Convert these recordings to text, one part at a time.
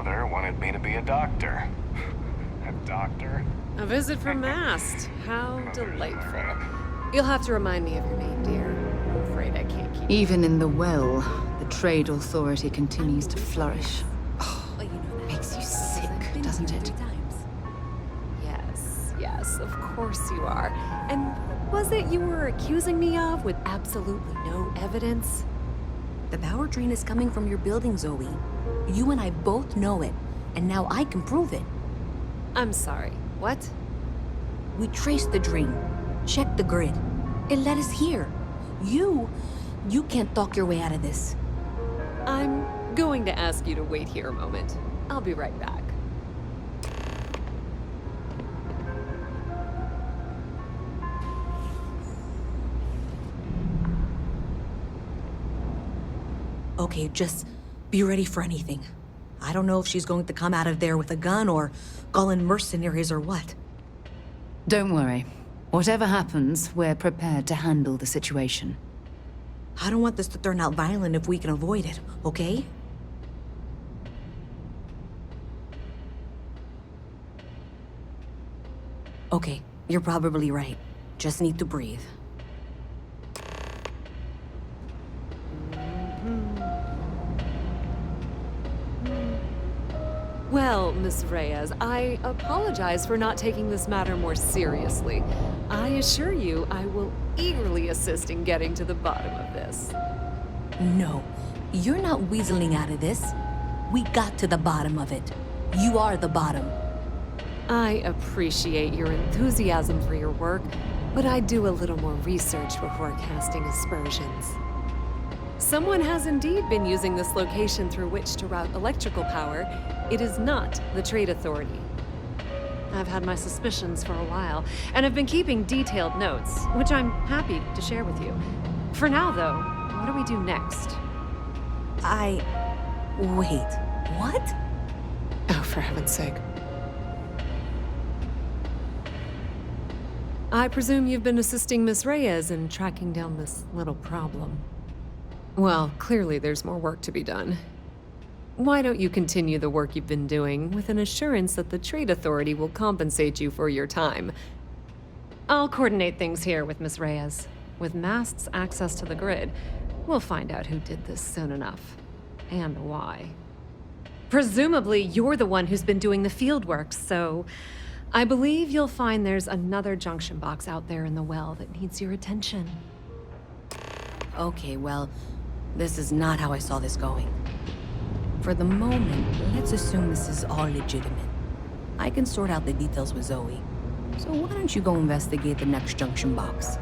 mother wanted me to be a doctor. A doctor? A visit from Mast. How delightful. You'll have to remind me of your name, dear. I'm afraid I can't keep... Even in the well, the trade authority continues to flourish. Oh, makes you sick, doesn't it? Yes, of course you are. And what was it you were accusing me of with absolutely no evidence? The power drain is coming from your building, Zoe. You and I both know it, and now I can prove it. I'm sorry, what? We traced the drain, checked the grid. It led us here. You can't talk your way out of this. I'm going to ask you to wait here a moment. I'll be right back. Okay, just be ready for anything. I don't know if she's going to come out of there with a gun or call in mercenaries or what. Don't worry. Whatever happens, we're prepared to handle the situation. I don't want this to turn out violent if we can avoid it, okay? Okay, you're probably right. Just need to breathe. Well, Miss Reyes, I apologize for not taking this matter more seriously. I assure you I will eagerly assist in getting to the bottom of this. No, you're not weaseling out of this. We got to the bottom of it. You are the bottom. I appreciate your enthusiasm for your work, but I do a little more research before casting aspersions. Someone has indeed been using this location through which to route electrical power. It is not the Trade Authority. I've had my suspicions for a while, and have been keeping detailed notes, which I'm happy to share with you. For now, though, what do we do next? Wait, what? Oh, for heaven's sake. I presume you've been assisting Miss Reyes in tracking down this little problem. Well, clearly there's more work to be done. Why don't you continue the work you've been doing with an assurance that the Trade Authority will compensate you for your time? I'll coordinate things here with Miss Reyes. With Mast's access to the grid, we'll find out who did this soon enough. And why. Presumably, you're the one who's been doing the field work, so I believe you'll find there's another junction box out there in the well that needs your attention. Okay, well, this is not how I saw this going. For the moment, let's assume this is all legitimate. I can sort out the details with Zoe. So why don't you go investigate the next junction box?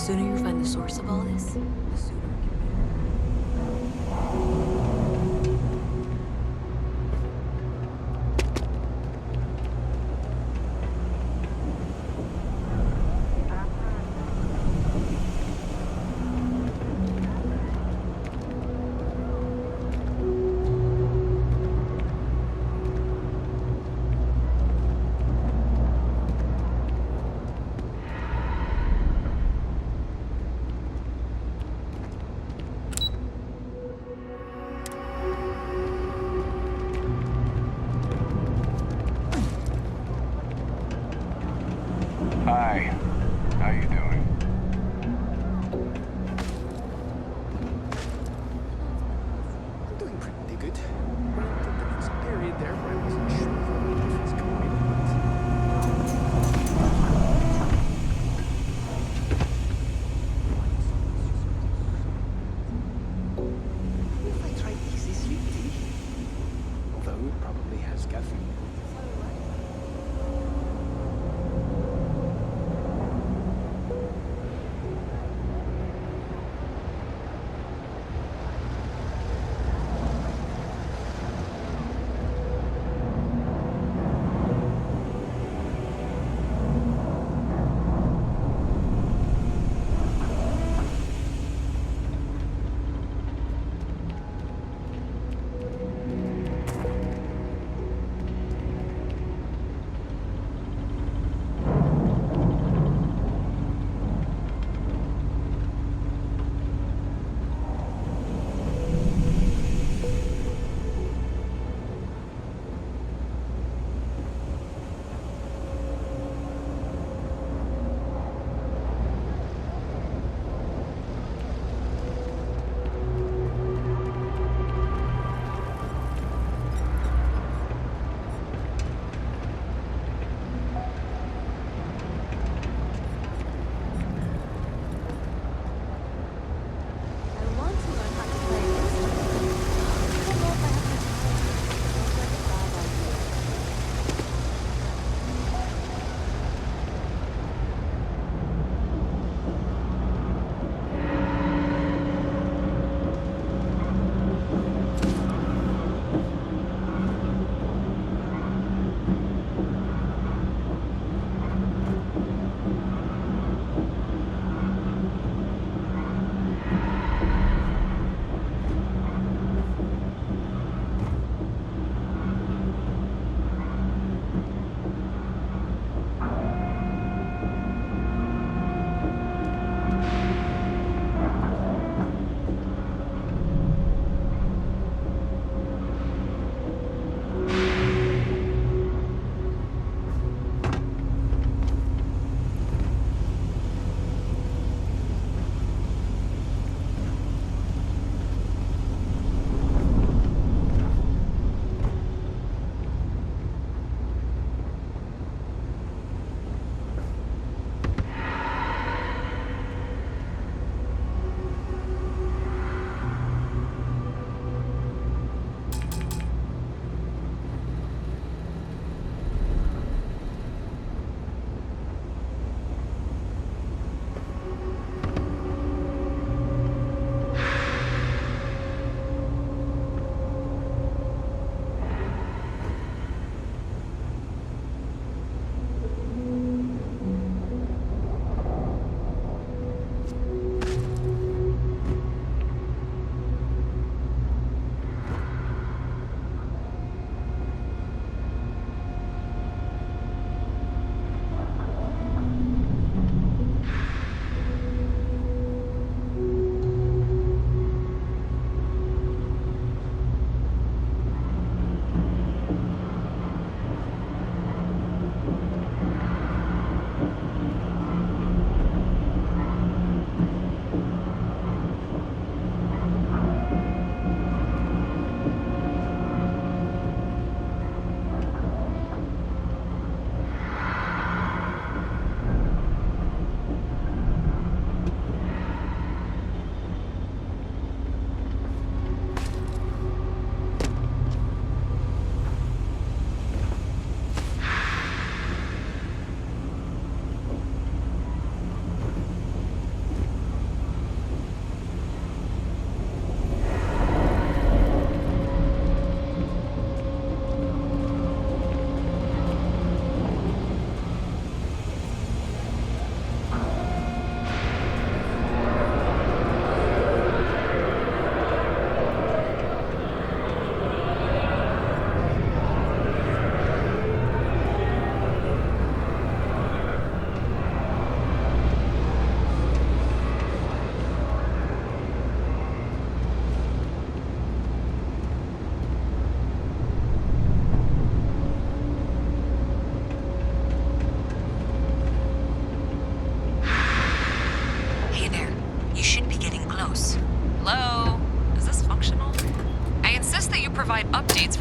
sooner you find the source of all this, the sooner we can...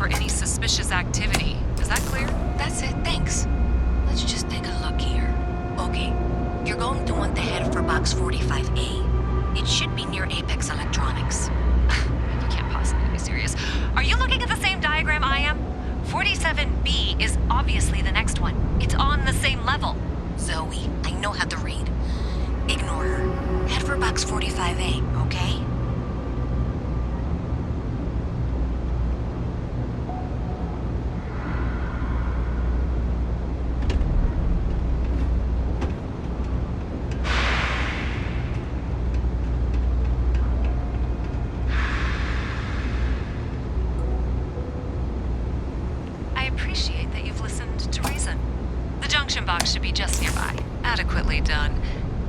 for any suspicious activity. Is that clear? That's it, thanks. Let's just take a look here. Okay, you're going to want to head for box 45A. It should be near Apex Electronics. You can't possibly be serious. Are you looking at the same diagram I am? 47B is obviously the next one. It's on the same level. Zoe, I know how to read. Ignore her. Head for box 45A, okay? I appreciate that you've listened to reason. The junction box should be just nearby. Adequately done.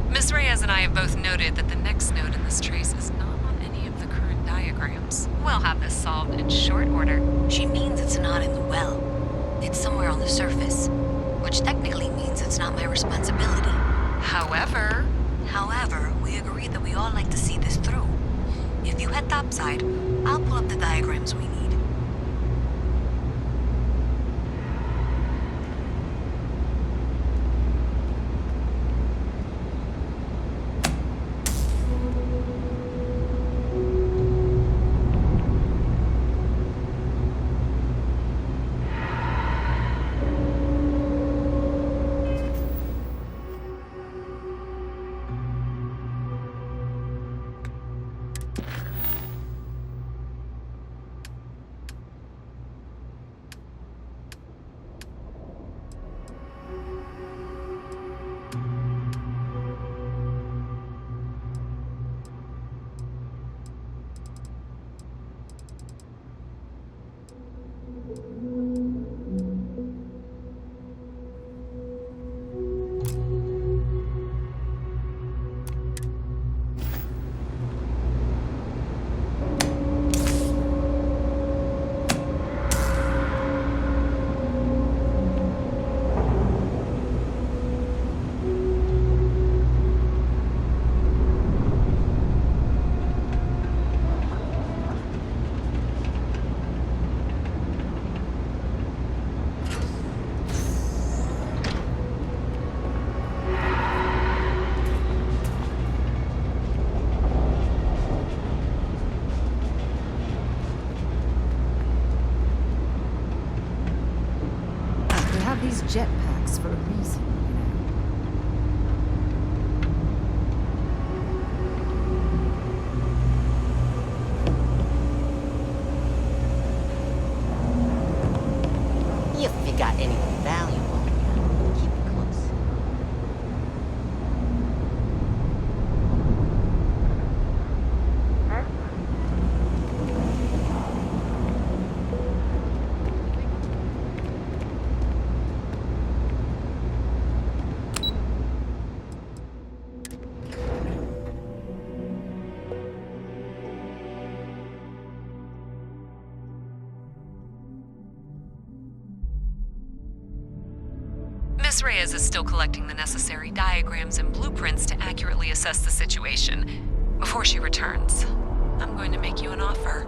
Miss Reyes and I have both noted that the next node in this trace is not on any of the current diagrams. We'll have this solved in short order. She means it's not in the well. It's somewhere on the surface, which technically means it's not my responsibility. However, we agreed that we all like to see this through. If you head topside, I'll pull up the diagrams we need. These jetpacks for a reason, If you got anything valuable, keep it close. Miss Reyes is still collecting the necessary diagrams and blueprints to accurately assess the situation. Before she returns, I'm going to make you an offer.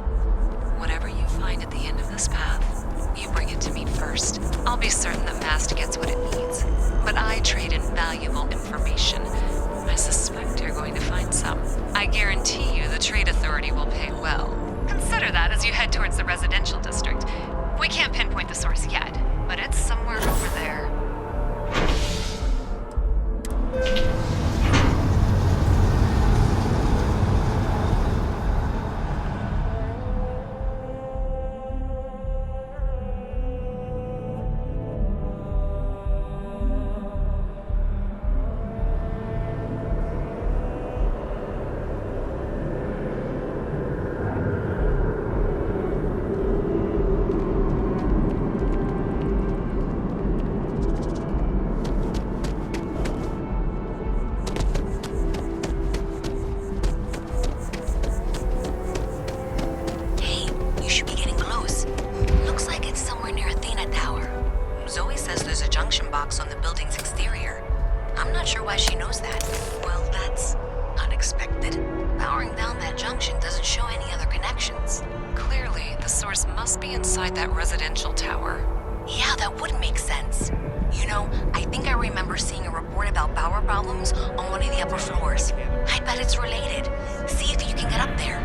Whatever you find at the end of this path, you bring it to me first. I'll be certain that Mast gets what it needs. But I trade in valuable information. I suspect you're going to find some. I guarantee you the Trade Authority will pay well. Consider that as you head towards the residential district. We can't pinpoint the source yet, but it's somewhere over there. be inside that residential tower. Yeah, that would make sense. You know, I think I remember seeing a report about power problems on one of the upper floors. I bet it's related. See if you can get up there.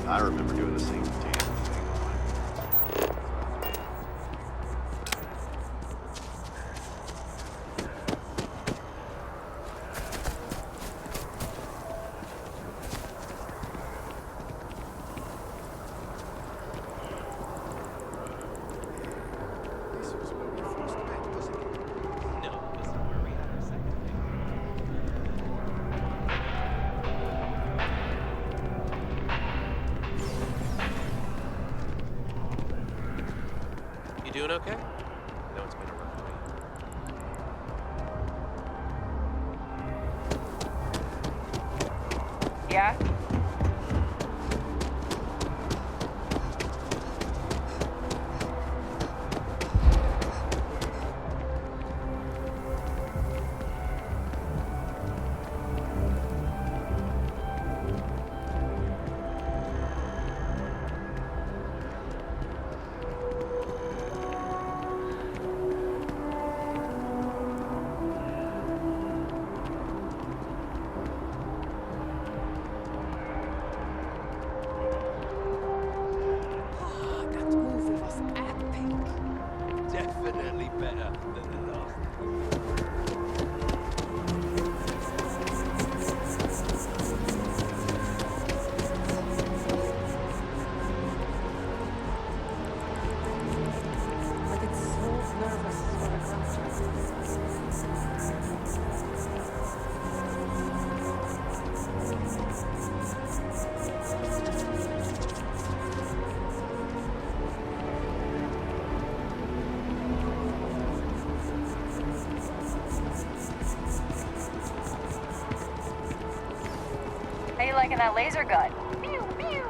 I remember doing the same damn thing. This was where we first met, wasn't it? No, this is where we had our second date. You doing okay? I know it's been a rough week. Yeah? That movie was epic. Definitely better than the last. But it's so nervous when it comes How you liking that laser gun? Pew, pew.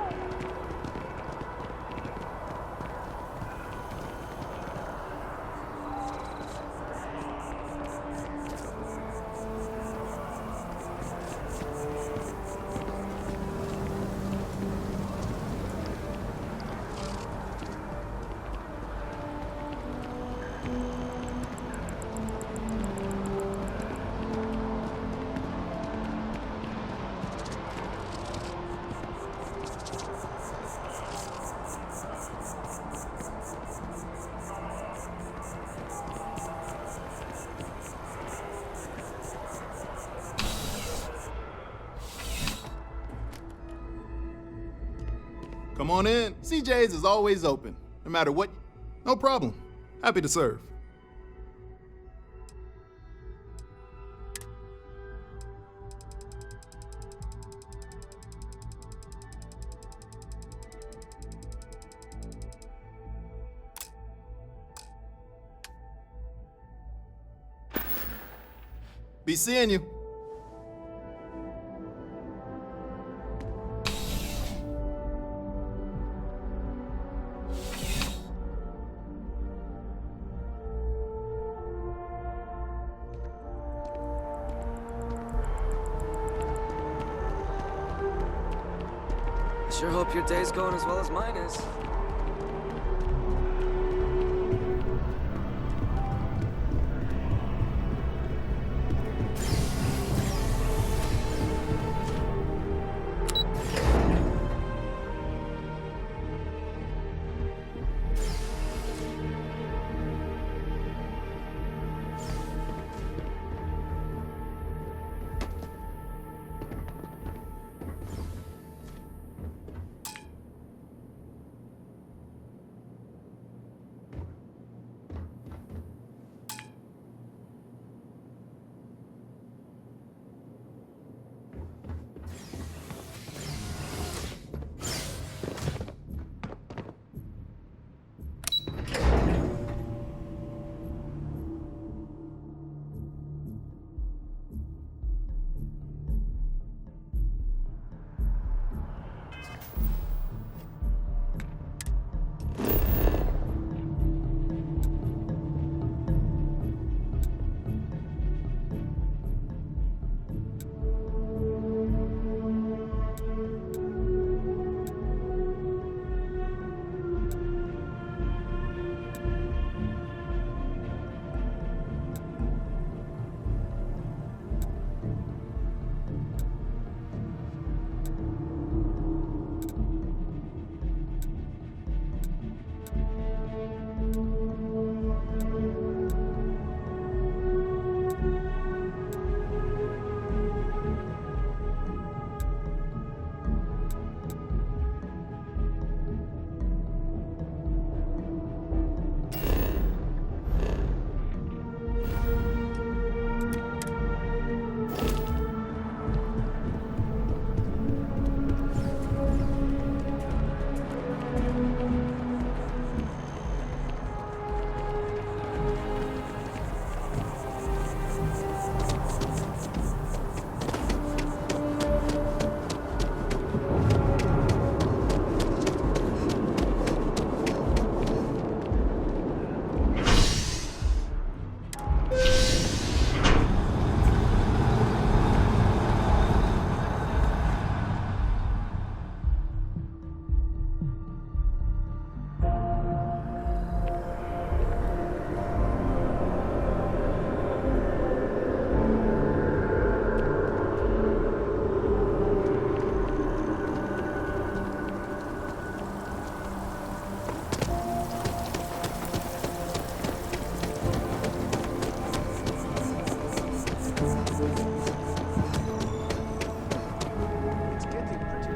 Come on in. CJ's is always open. No matter what. No problem. Happy to serve. Be seeing you. I sure hope your day's going as well as mine is.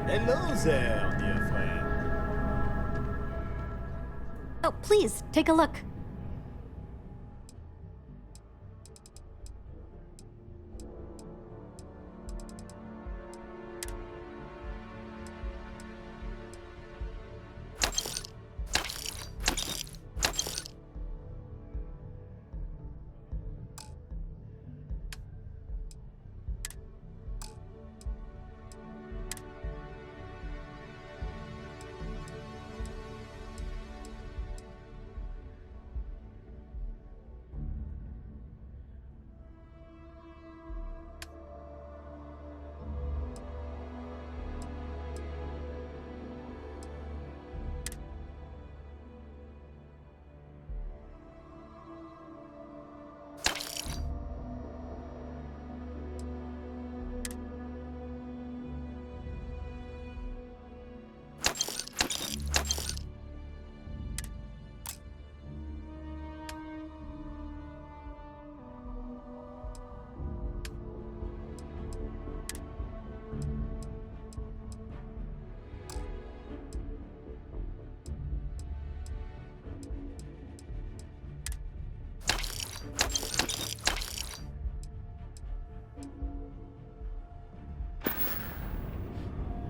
Hello there, dear friend. Oh, please, take a look.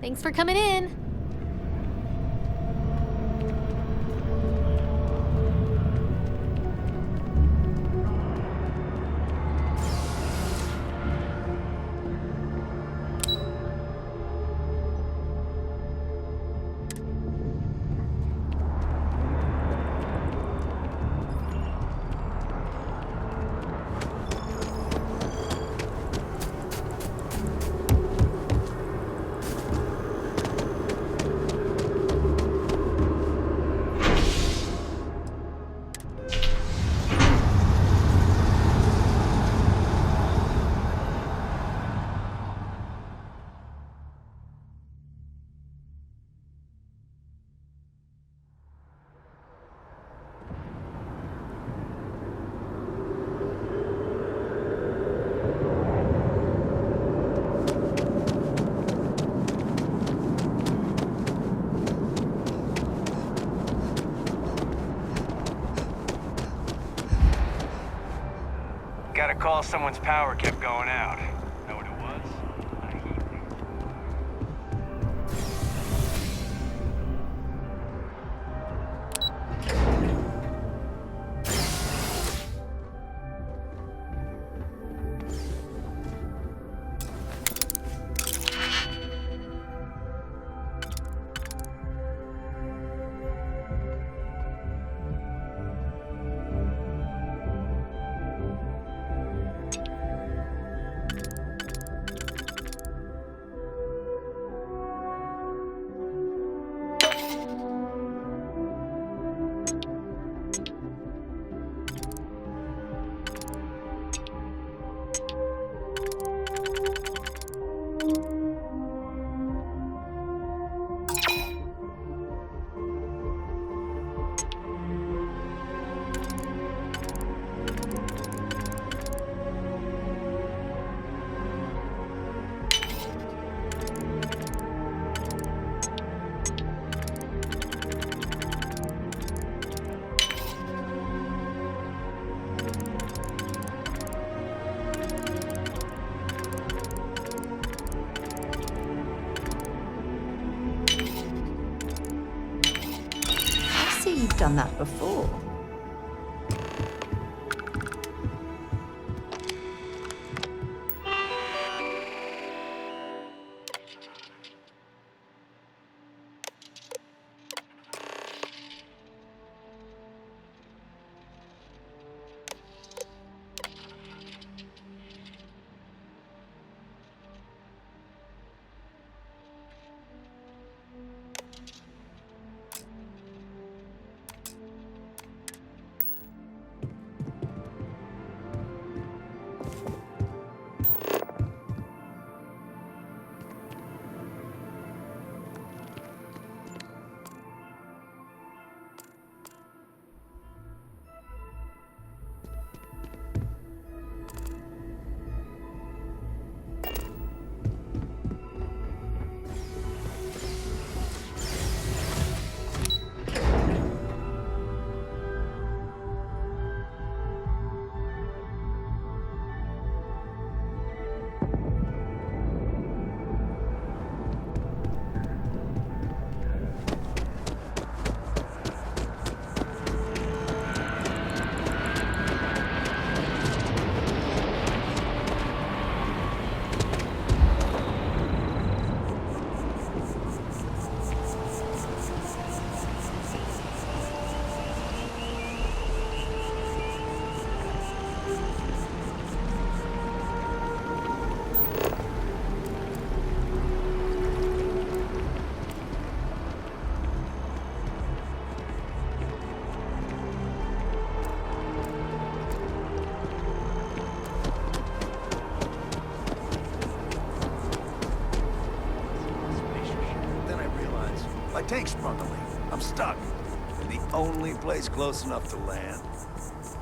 Thanks for coming in. someone's power kept going out. Know what it was? A heat. You've done that before. Tank's sprung a leak. I'm stuck. In the only place close enough to land.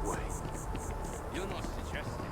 Wait. You're not suggesting.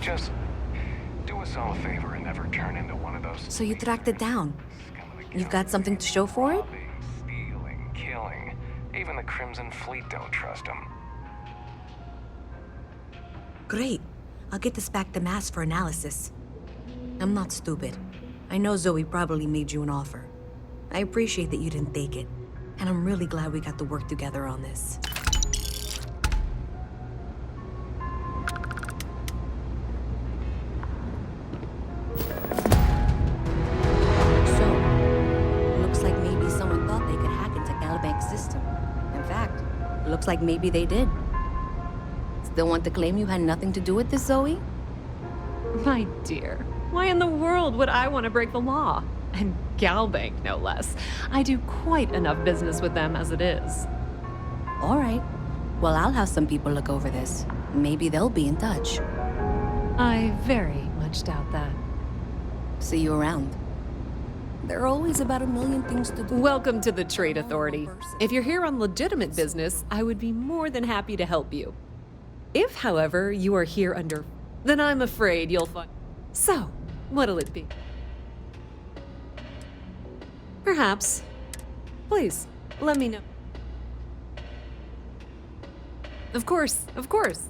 Just do us all a favor and never turn into one of those. So you tracked it down. You've got something to show for it? Stealing, killing. Even the Crimson Fleet don't trust him. Great. I'll get this back to Mass for analysis. I'm not stupid. I know Zoe probably made you an offer. I appreciate that you didn't take it, and I'm really glad we got to work together on this. So, looks like maybe someone thought they could hack into Calibanc's system. In fact, looks like maybe they did. Still want to claim you had nothing to do with this, Zoe? My dear, why in the world would I want to break the law? And Galbank, no less. I do quite enough business with them as it is. All right. Well, I'll have some people look over this. Maybe they'll be in touch. I very much doubt that. See you around. There are always about a million things to do. Welcome to the Trade Authority. If you're here on legitimate business, I would be more than happy to help you. If, however, you are here under... then I'm afraid you'll find... So, what'll it be? Perhaps. Please, let me know. Of course, of course.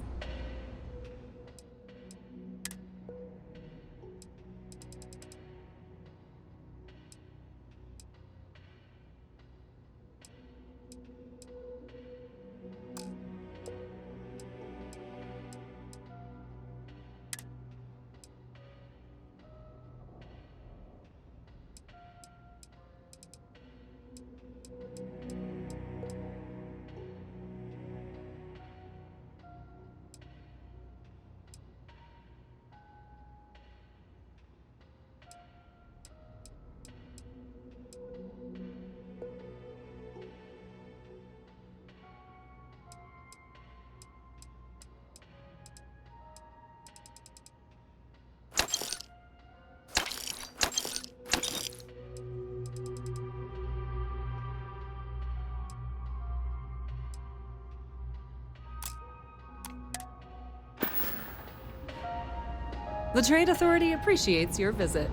The Trade Authority appreciates your visit.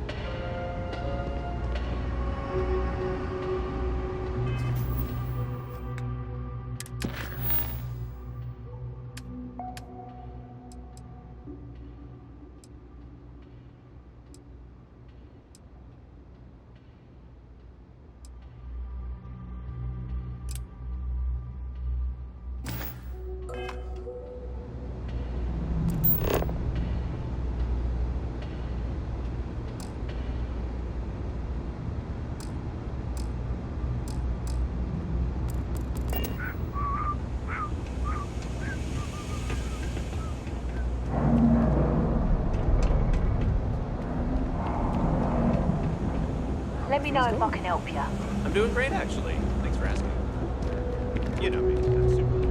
Let me know if I can help you. I'm doing great, actually. Thanks for asking. You know me. I'm super.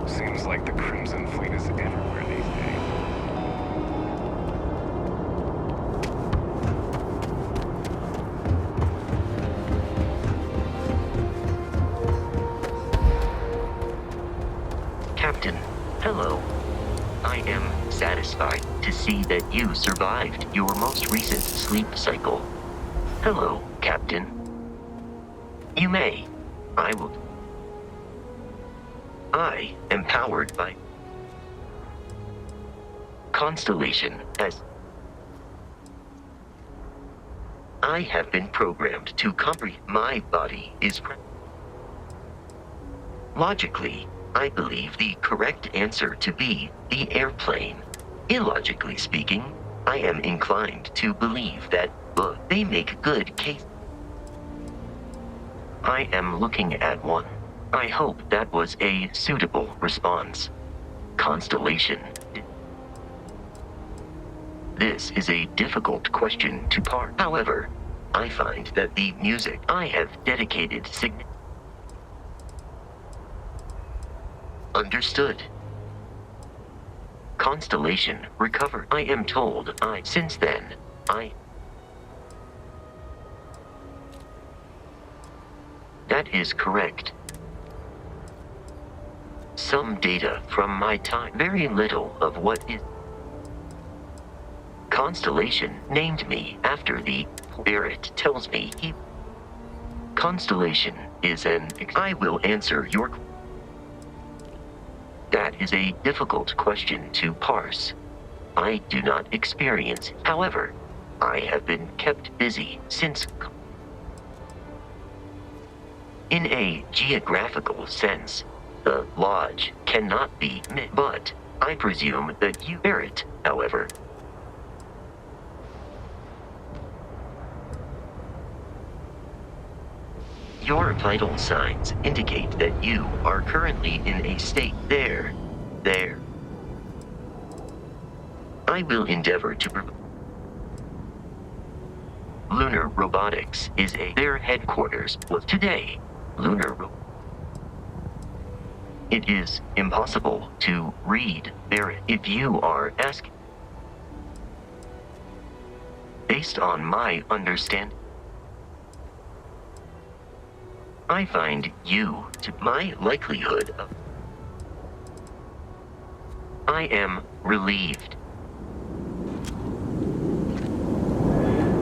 Seems like the Crimson Fleet is everywhere these days. Captain, hello. I am satisfied to see that you survived your most recent sleep cycle. Hello, Captain. You may. I am powered by Constellation as I have been programmed to comprehend my body is logically, I believe the correct answer to be the airplane. Illogically speaking, I am inclined to believe that they make good case. I am looking at one. I hope that was a suitable response. Constellation. This is a difficult question to parse. However, I find that the music I have dedicated Understood. Constellation recovered. I am told since then, That is correct. Some data from my time. Very little of what is. Constellation named me after the Barrett tells me he. Constellation is I will answer your. That is a difficult question to parse. I do not experience. However, I have been kept busy since. In a geographical sense, the lodge cannot be but I presume that you bear it, however. Your vital signs indicate that you are currently in a state there. I will endeavor to Lunar Robotics is their headquarters was today. It is impossible to read Barrett if you are asking. Based on my understanding, I find you to my likelihood of. I am relieved.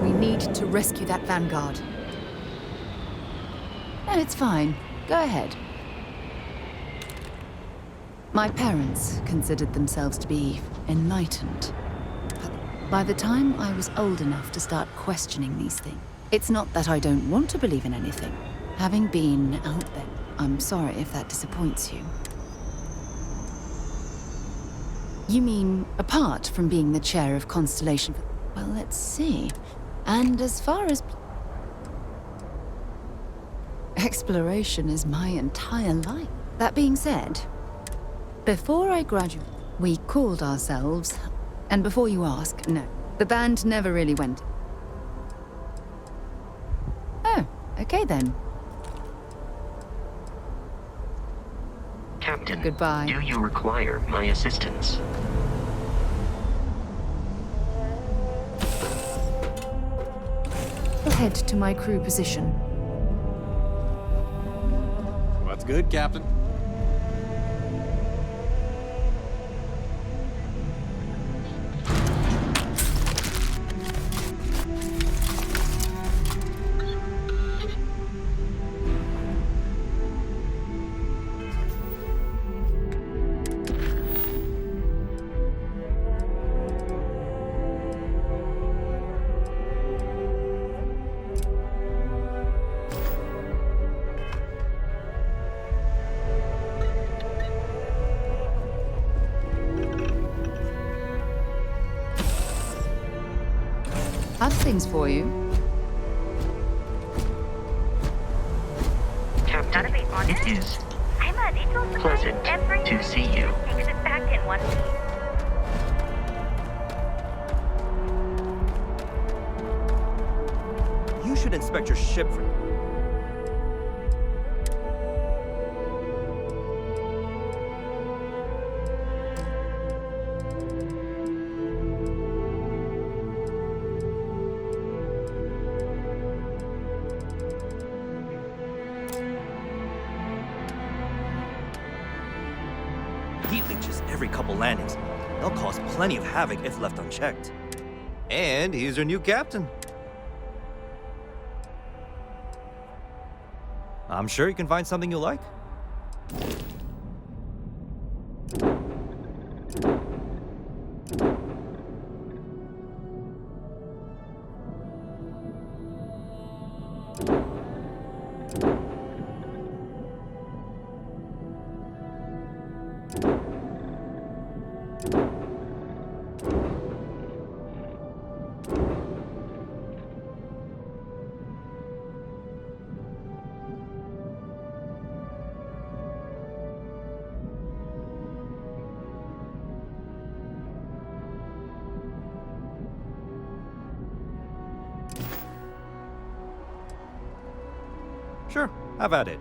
We need to rescue that vanguard. No, it's fine. Go ahead. My parents considered themselves to be enlightened. But by the time I was old enough to start questioning these things, it's not that I don't want to believe in anything. Having been out there, I'm sorry if that disappoints you. You mean, apart from being the chair of Constellation? Well, let's see. And as far as... exploration is my entire life. That being said, before I graduated, we called ourselves... And before you ask, no. The band never really went. Oh, okay then. Captain, goodbye. Do you require my assistance? We'll head to my crew position. What's good, Captain? Have things for you. Captain, it is pleasant to see you. You should inspect your ship for... Heat leeches every couple landings. They'll cause plenty of havoc if left unchecked. And he's our new captain. I'm sure you can find something you like. Sure, have at it.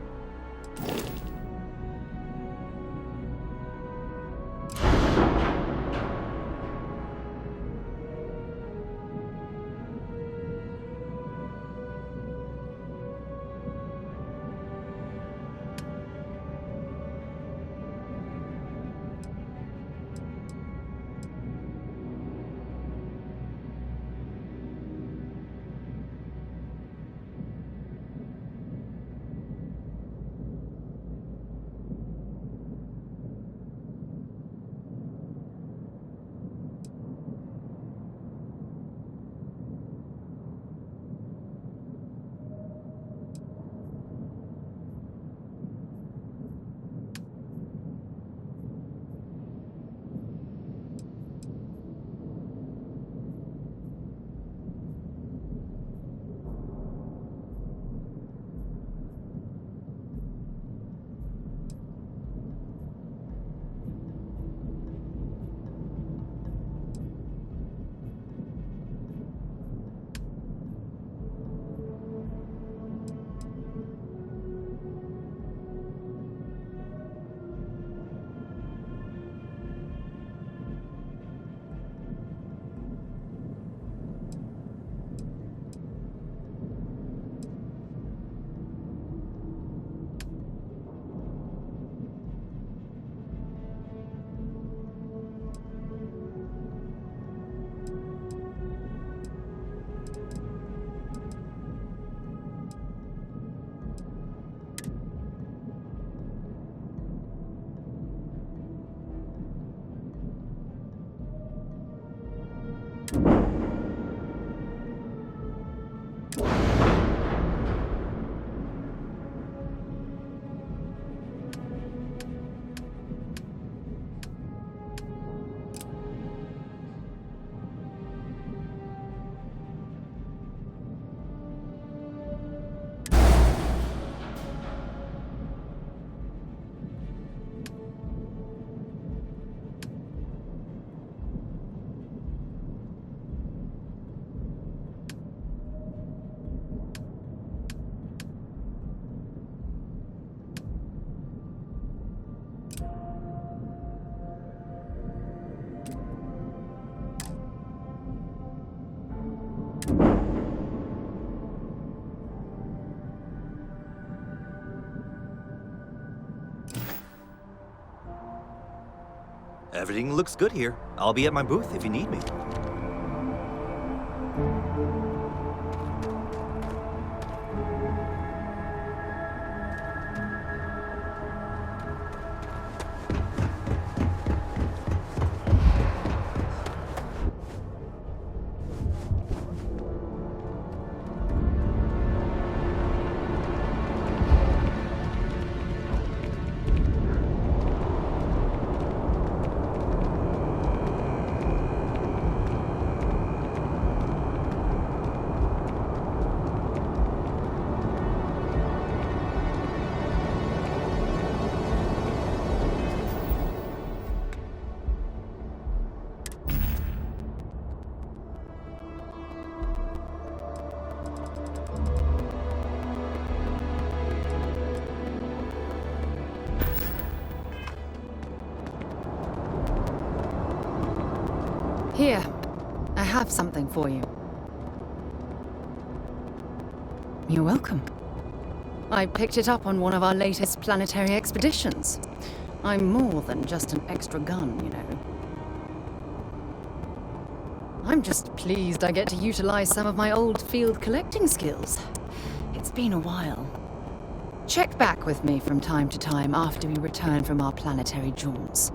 Everything looks good here. I'll be at my booth if you need me. Here, I have something for you. You're welcome. I picked it up on one of our latest planetary expeditions. I'm more than just an extra gun, you know. I'm just pleased I get to utilize some of my old field collecting skills. It's been a while. Check back with me from time to time after we return from our planetary jaunts.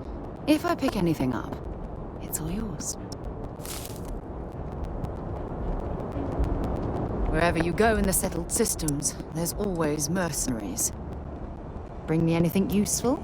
If I pick anything up, it's all yours. Wherever you go in the settled systems, there's always mercenaries. Bring me anything useful?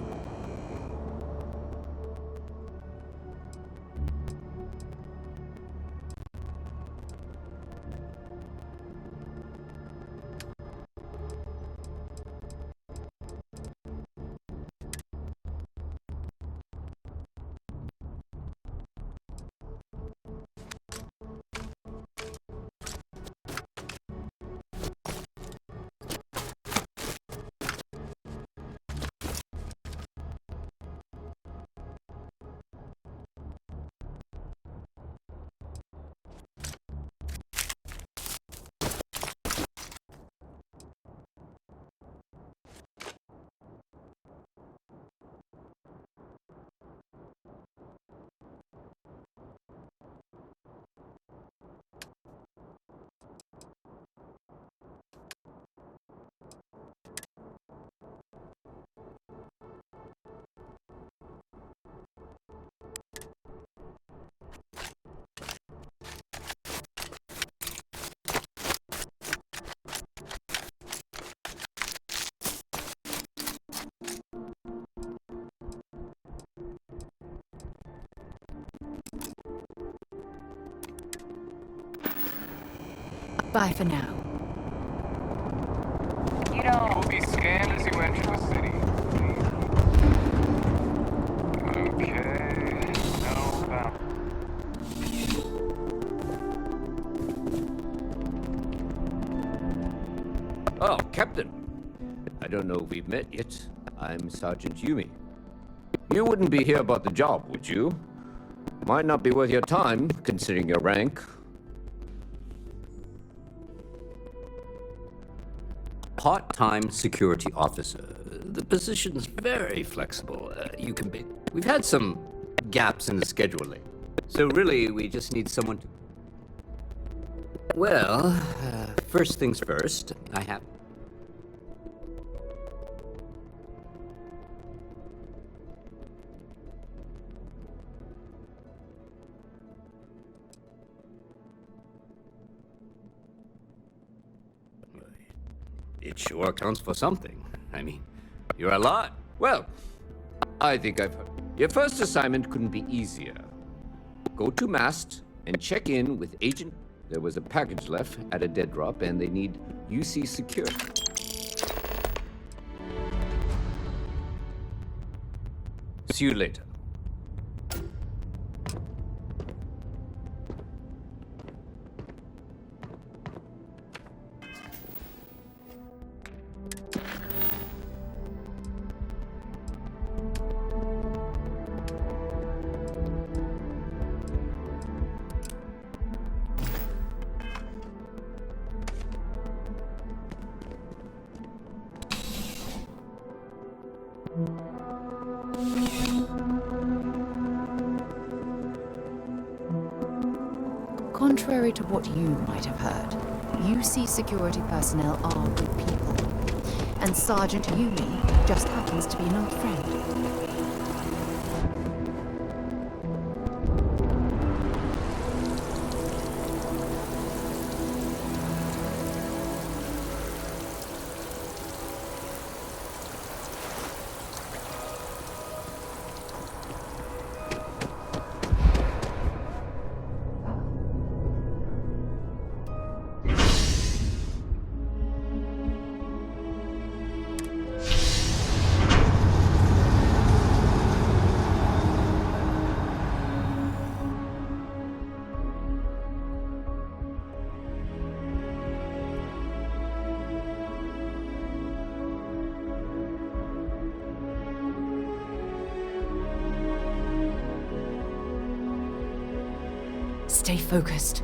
Bye for now. You don't. Will be scanned as you enter the city. Okay. No bound. Oh, Captain. I don't know if we've met yet. I'm Sergeant Yumi. You wouldn't be here about the job, would you? Might not be worth your time, considering your rank. Part-time security officer. The position's very flexible. You can be... We've had some gaps in the scheduling. So really, we just need someone to... Well, first things first, I have... It sure counts for something. I mean, you're alive. Well, I think I've heard. Your first assignment couldn't be easier. Go to mast and check in with Agent. There was a package left at a dead drop, and they need UC security. See you later. Contrary to what you might have heard, UC security personnel are good people. And Sergeant Yumi just happens to be an old friend. Stay focused.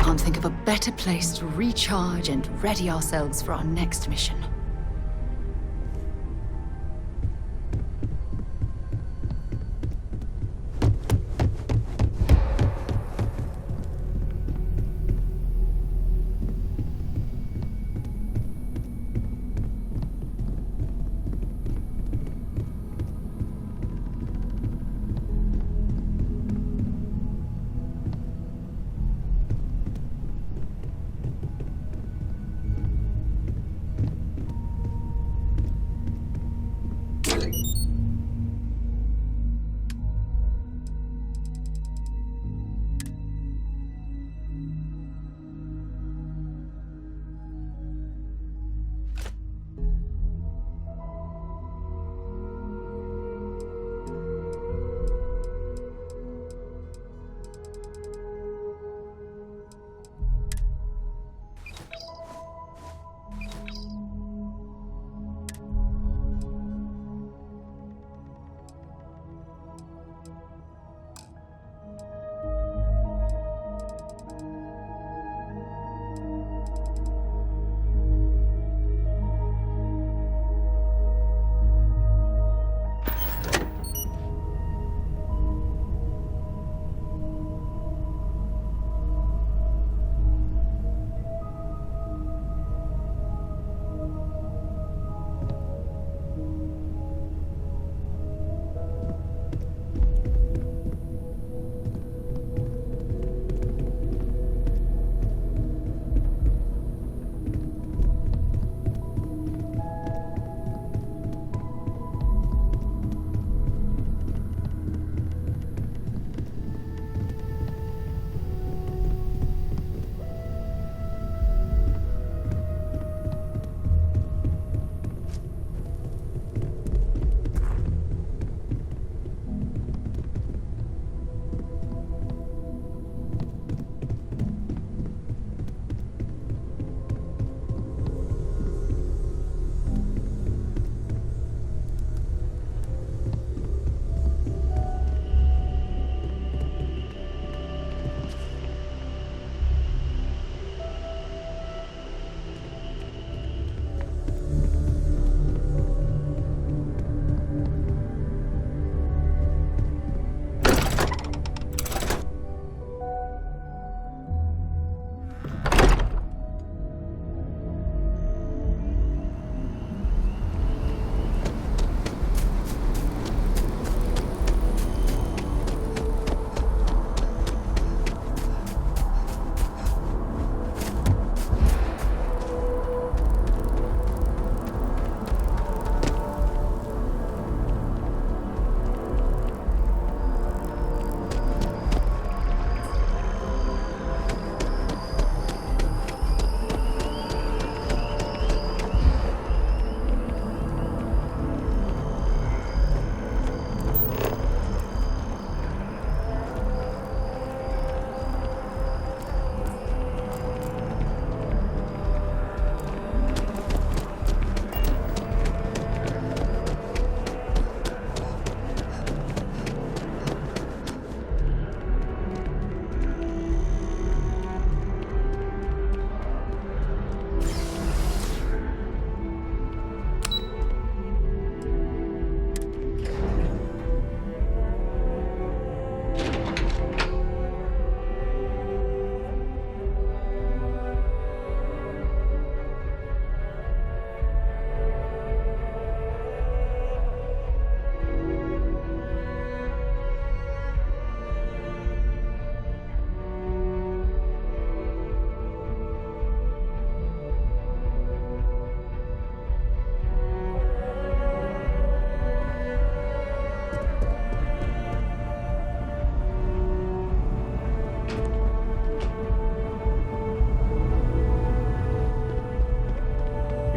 Can't think of a better place to recharge and ready ourselves for our next mission.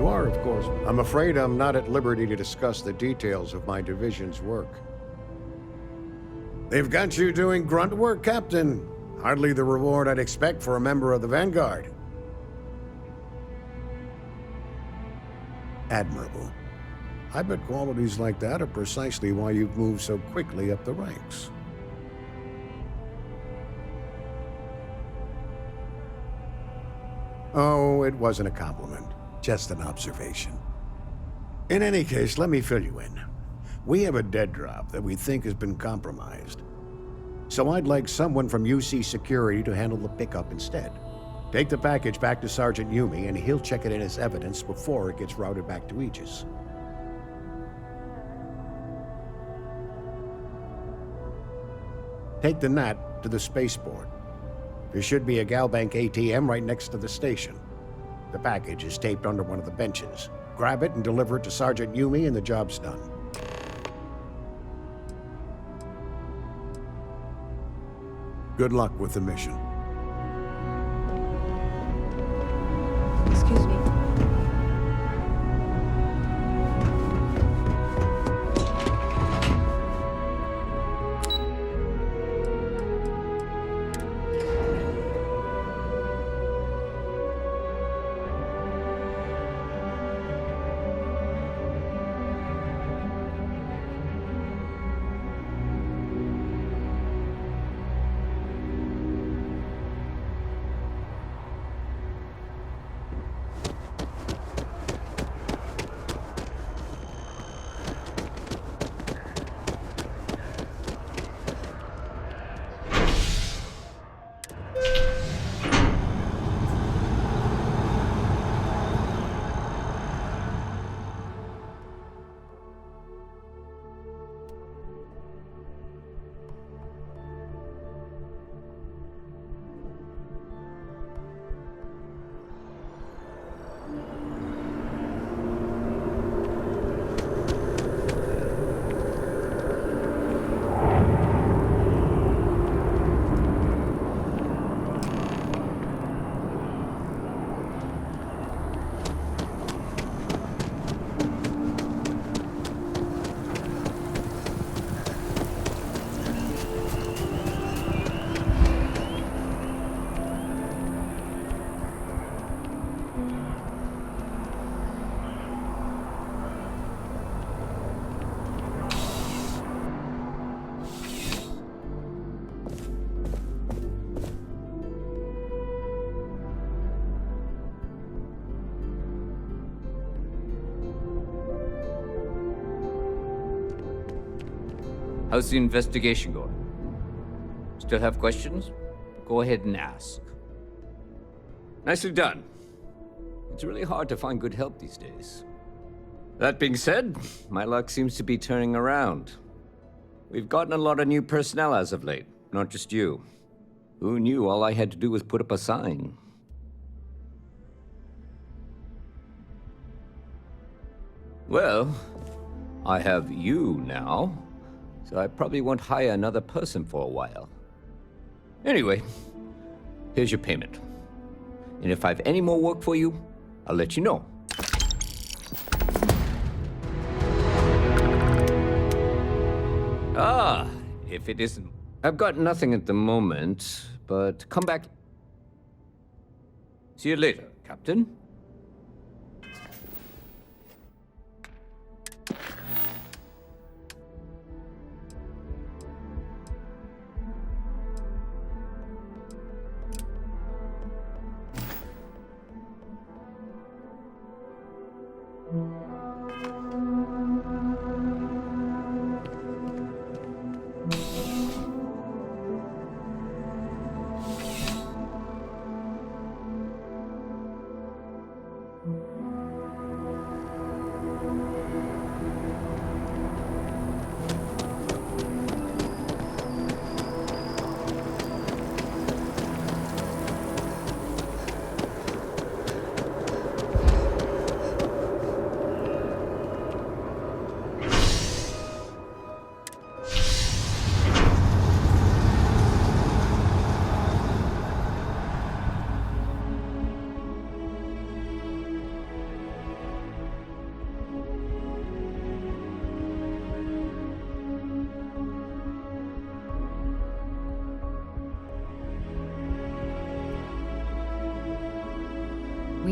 You are, of course. I'm afraid I'm not at liberty to discuss the details of my division's work. They've got you doing grunt work, Captain. Hardly the reward I'd expect for a member of the Vanguard. Admirable. I bet qualities like that are precisely why you've moved so quickly up the ranks. Oh, it wasn't a compliment. Just an observation. In any case, let me fill you in. We have a dead drop that we think has been compromised. So I'd like someone from UC Security to handle the pickup instead. Take the package back to Sergeant Yumi, and he'll check it in as evidence before it gets routed back to Aegis. Take the Nat to the spaceport. There should be a Galbank ATM right next to the station. The package is taped under one of the benches. Grab it and deliver it to Sergeant Yumi, and the job's done. Good luck with the mission. Excuse me. How's the investigation going? Still have questions? Go ahead and ask. Nicely done. It's really hard to find good help these days. That being said, my luck seems to be turning around. We've gotten a lot of new personnel as of late, not just you. Who knew all I had to do was put up a sign? Well, I have you now, so I probably won't hire another person for a while. Anyway, here's your payment. And if I have any more work for you, I'll let you know. Ah, if it isn't... I've got nothing at the moment, but come back. See you later, Captain.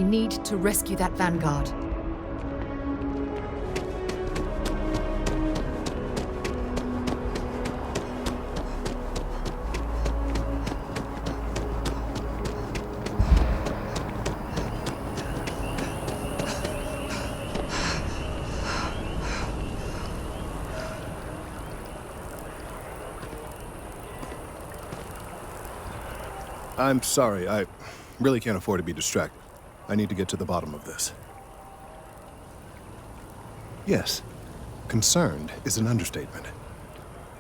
need to rescue that vanguard. I'm sorry, I really can't afford to be distracted. I need to get to the bottom of this. Yes, concerned is an understatement.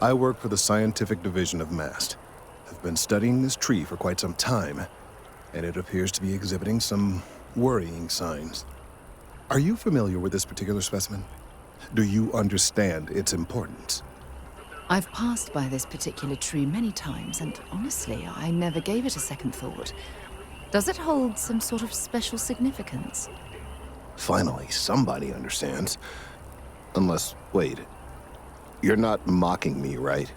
I work for the scientific division of MAST. I've been studying this tree for quite some time, and it appears to be exhibiting some worrying signs. Are you familiar with this particular specimen? Do you understand its importance? I've passed by this particular tree many times, and honestly, I never gave it a second thought. Does it hold some sort of special significance? Finally, somebody understands. Unless, wait, you're not mocking me, right?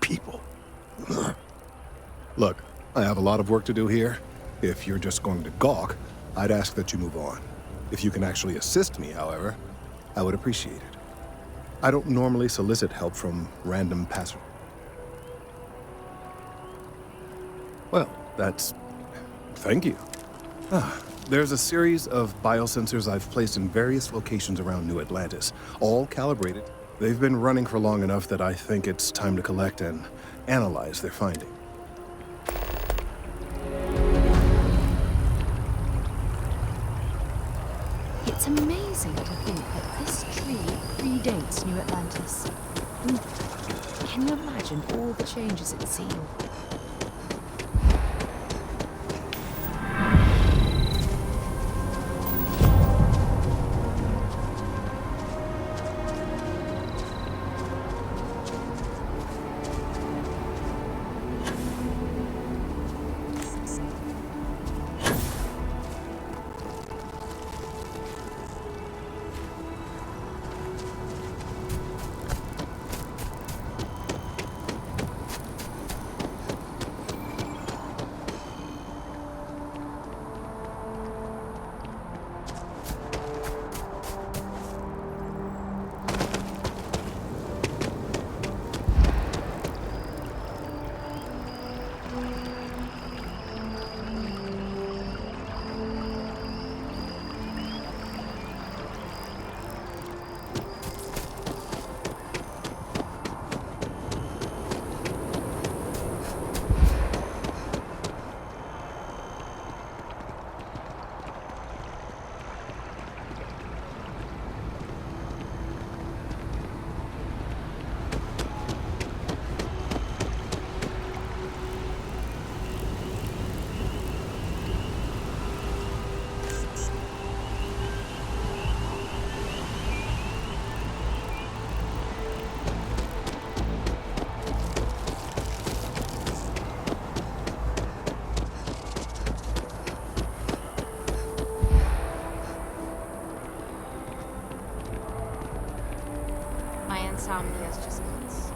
People. Look, I have a lot of work to do here. If you're just going to gawk, I'd ask that you move on. If you can actually assist me, however, I would appreciate it. I don't normally solicit help from random passers. Well, thank you. There's a series of biosensors I've placed in various locations around New Atlantis, all calibrated. They've been running for long enough that I think it's time to collect and analyze their findings. It's amazing to think that this tree predates New Atlantis. Can you imagine all the changes it's seen? insomnia is just nuts.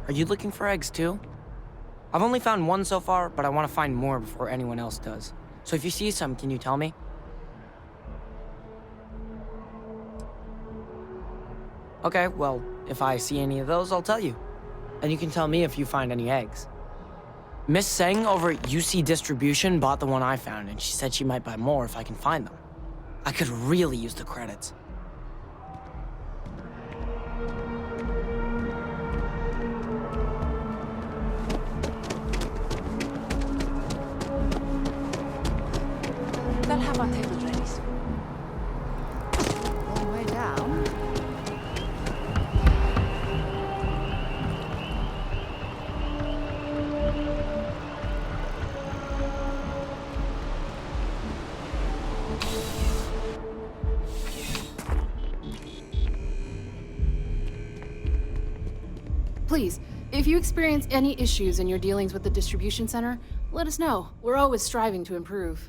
Are you looking for eggs too? I've only found one so far, but I want to find more before anyone else does. So if you see some, can you tell me? Okay, well, if I see any of those, I'll tell you. And you can tell me if you find any eggs. Miss Seng over at UC Distribution bought the one I found, and she said she might buy more if I can find them. I could really use the credits. They'll have our tables ready. Long way down. Please, if you experience any issues in your dealings with the distribution center, let us know. We're always striving to improve.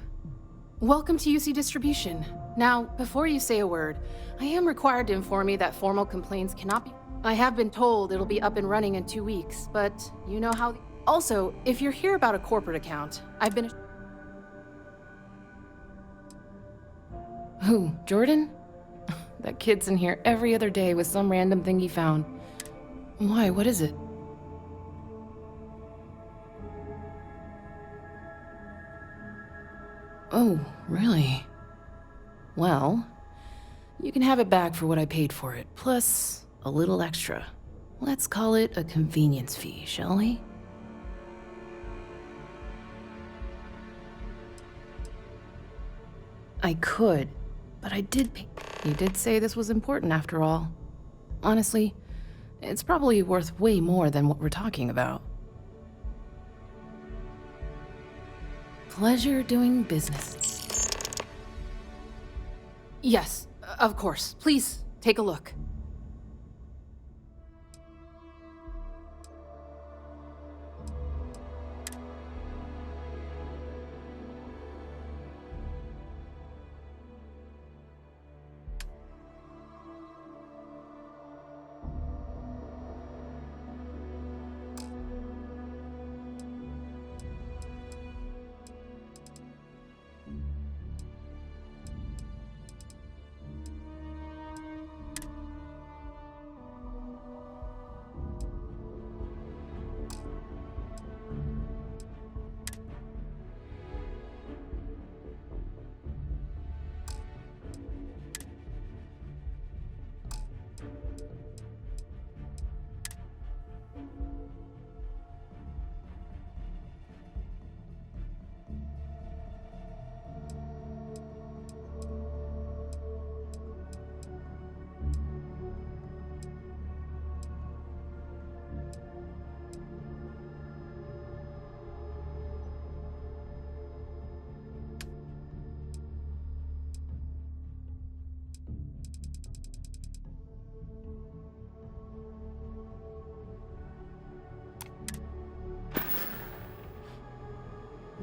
Welcome to UC Distribution. Now, before you say a word, I am required to inform you that formal complaints cannot be... I have been told it'll be up and running in 2 weeks, but you know how... Also, if you're here about a corporate account, I've been... Who, Jordan? That kid's in here every other day with some random thing he found. Why, what is it? Oh, really? Well, you can have it back for what I paid for it, plus a little extra. Let's call it a convenience fee, shall we? I could, but I did pay. You did say this was important after all. Honestly, it's probably worth way more than what we're talking about. Pleasure doing business. Yes, of course. Please, take a look.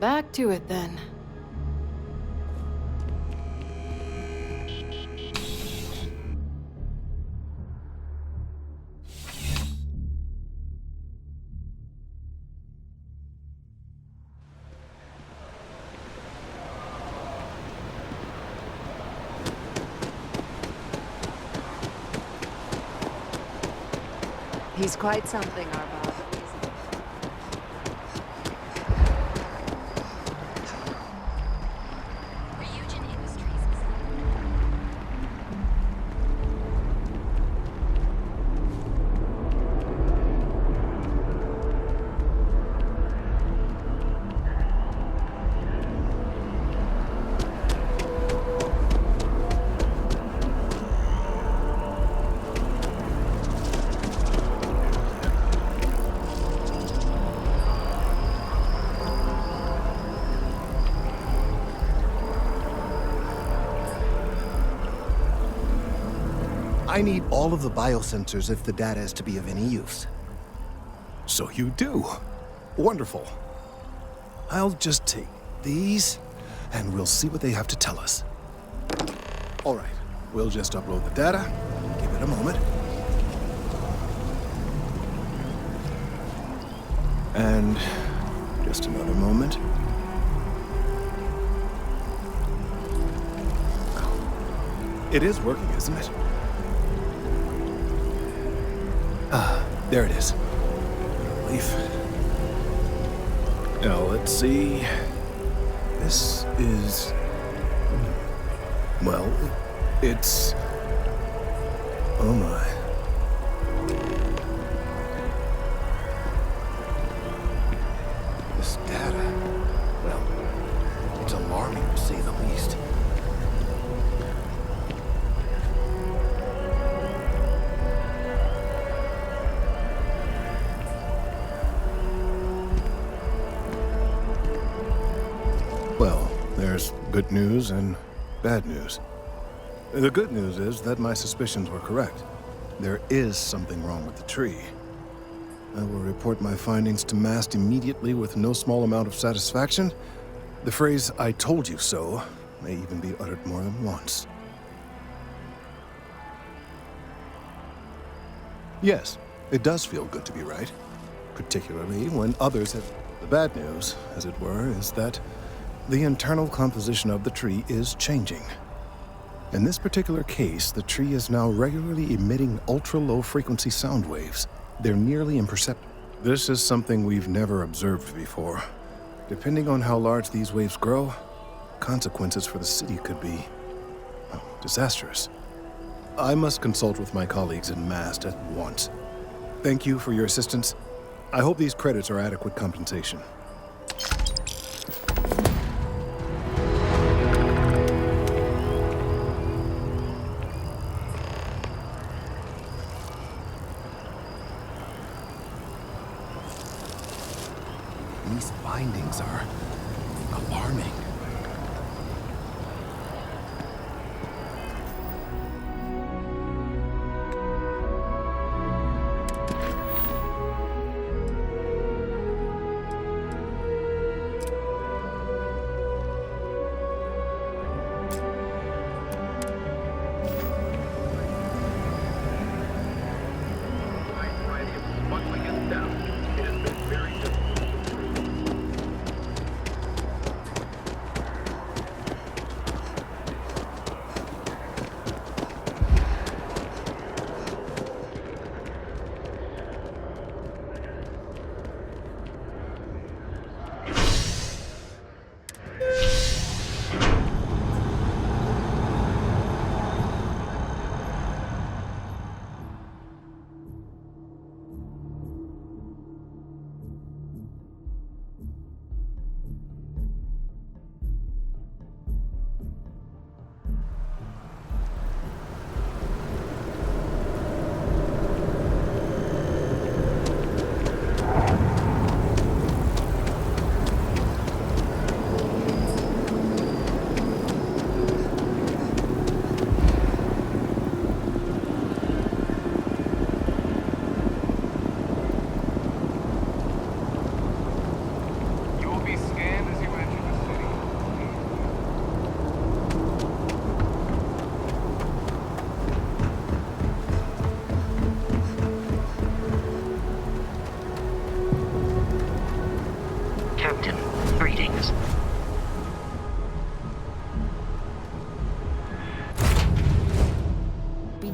Back to it, then. He's quite something, our Bob. I need all of the biosensors if the data is to be of any use. So you do. Wonderful. I'll just take these, and we'll see what they have to tell us. All right, we'll just upload the data. Give it a moment. And just another moment. It is working, isn't it? Ah, there it is. Relief. Now, let's see. This is... Well, it's... Oh my. This data, well, it's alarming to say the least. Well, there's good news and bad news. The good news is that my suspicions were correct. There is something wrong with the tree. I will report my findings to Mast immediately with no small amount of satisfaction. The phrase, "I told you so," may even be uttered more than once. Yes, it does feel good to be right. Particularly when others have... The bad news, as it were, is that the internal composition of the tree is changing. In this particular case, the tree is now regularly emitting ultra-low frequency sound waves. They're nearly imperceptible. This is something we've never observed before. Depending on how large these waves grow, consequences for the city could be, well, disastrous. I must consult with my colleagues in Mast at once. Thank you for your assistance. I hope these credits are adequate compensation. These findings are alarming.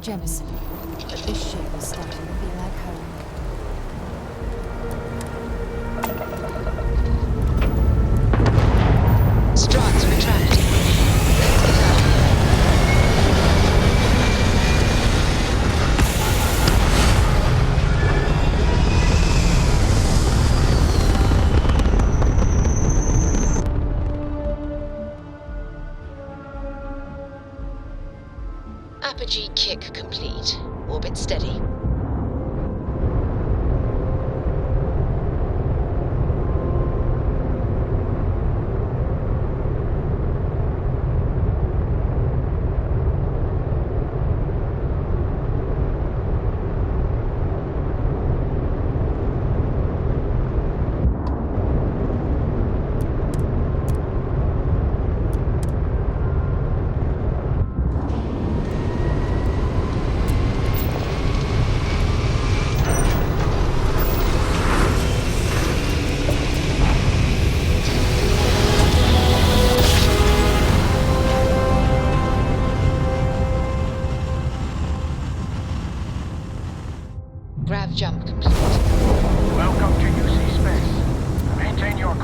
Jemison, but this ship is starting to feel like home. Strats retract. Apogee kick complete. Orbit steady.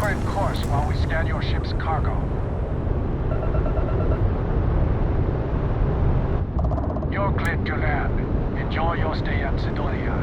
current course while we scan your ship's cargo. You're cleared to land. Enjoy your stay at Sidonia.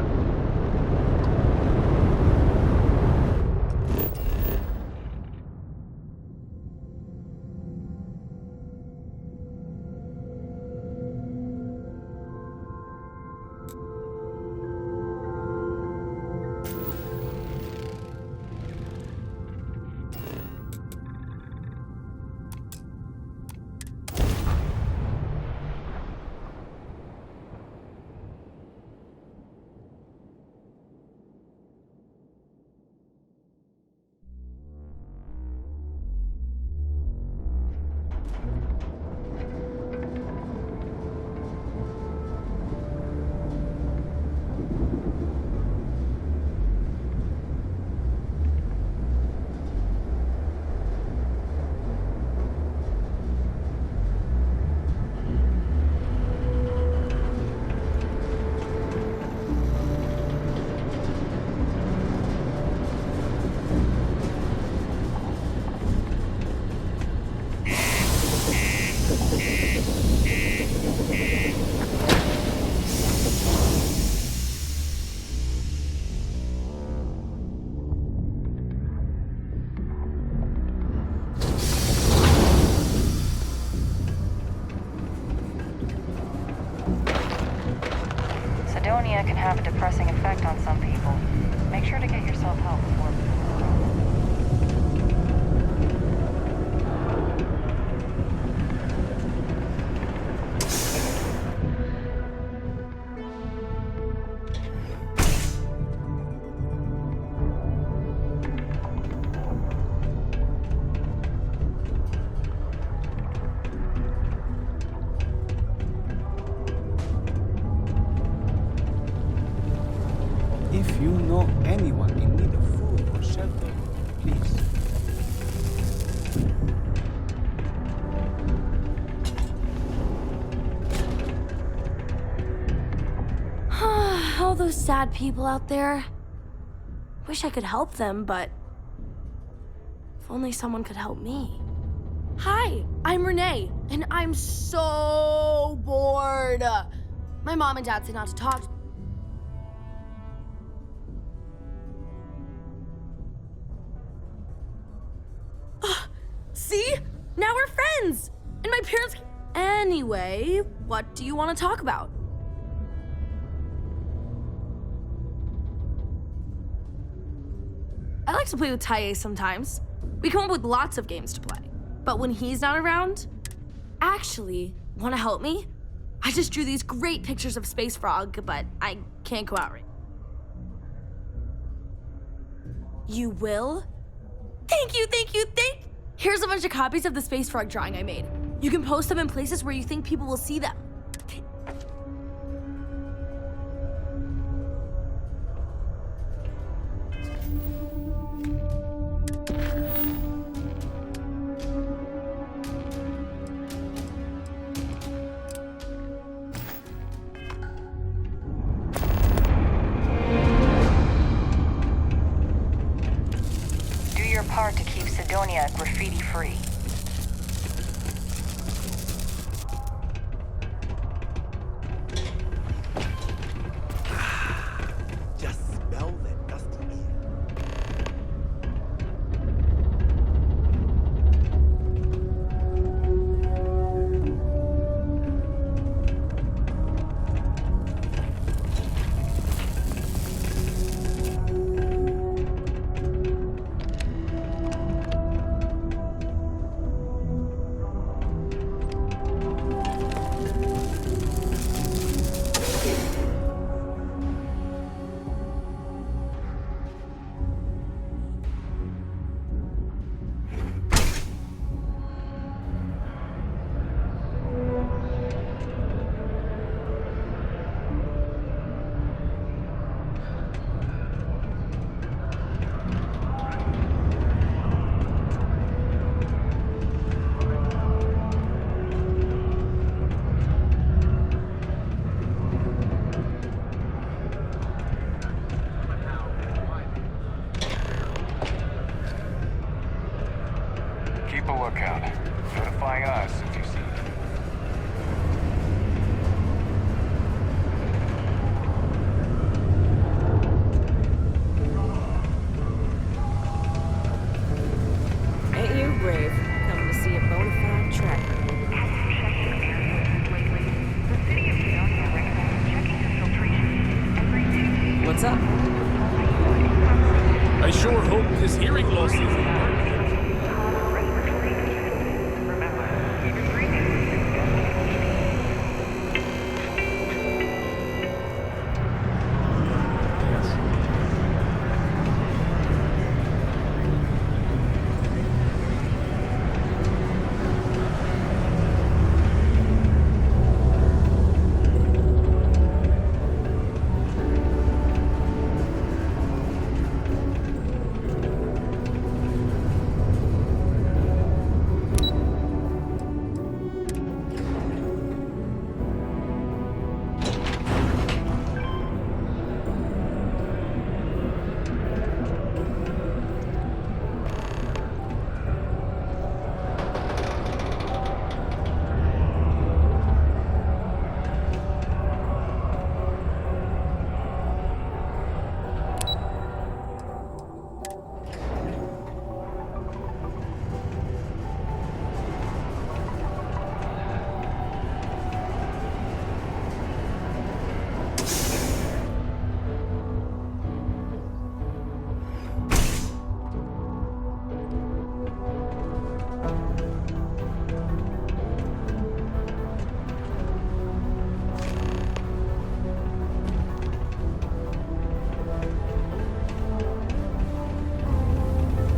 Sidonia can have a depressing effect on some people. Make sure to get yourself help before. If you know anyone in need of food or shelter, please. All those sad people out there. Wish I could help them, but if only someone could help me. Hi, I'm Renee, and I'm so bored. My mom and dad say not to talk. See? Now we're friends! And my parents... Anyway, what do you want to talk about? I like to play with Taye sometimes. We come up with lots of games to play. But when he's not around... Actually, want to help me? I just drew these great pictures of Space Frog, but I can't go out right. You will? Thank you! Here's a bunch of copies of the Space Frog drawing I made. You can post them in places where you think people will see them. Do your part to keep Sidonia graffiti-free. Just smell that dusty air. keep a lookout. Notifying us if you see it. Ain't you brave? Coming to see a bona fide tracker. What's up? I sure hope this hearing loss isn't.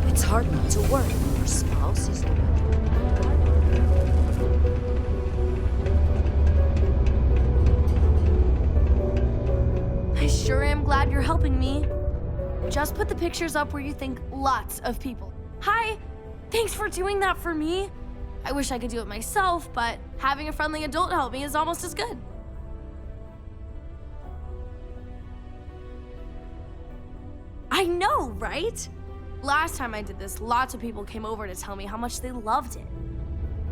It's hard not to worry when your spouse is... I sure am glad you're helping me. Just put the pictures up where you think lots of people. Hi! Thanks for doing that for me. I wish I could do it myself, but having a friendly adult help me is almost as good. I know, right? Last time I did this, lots of people came over to tell me how much they loved it.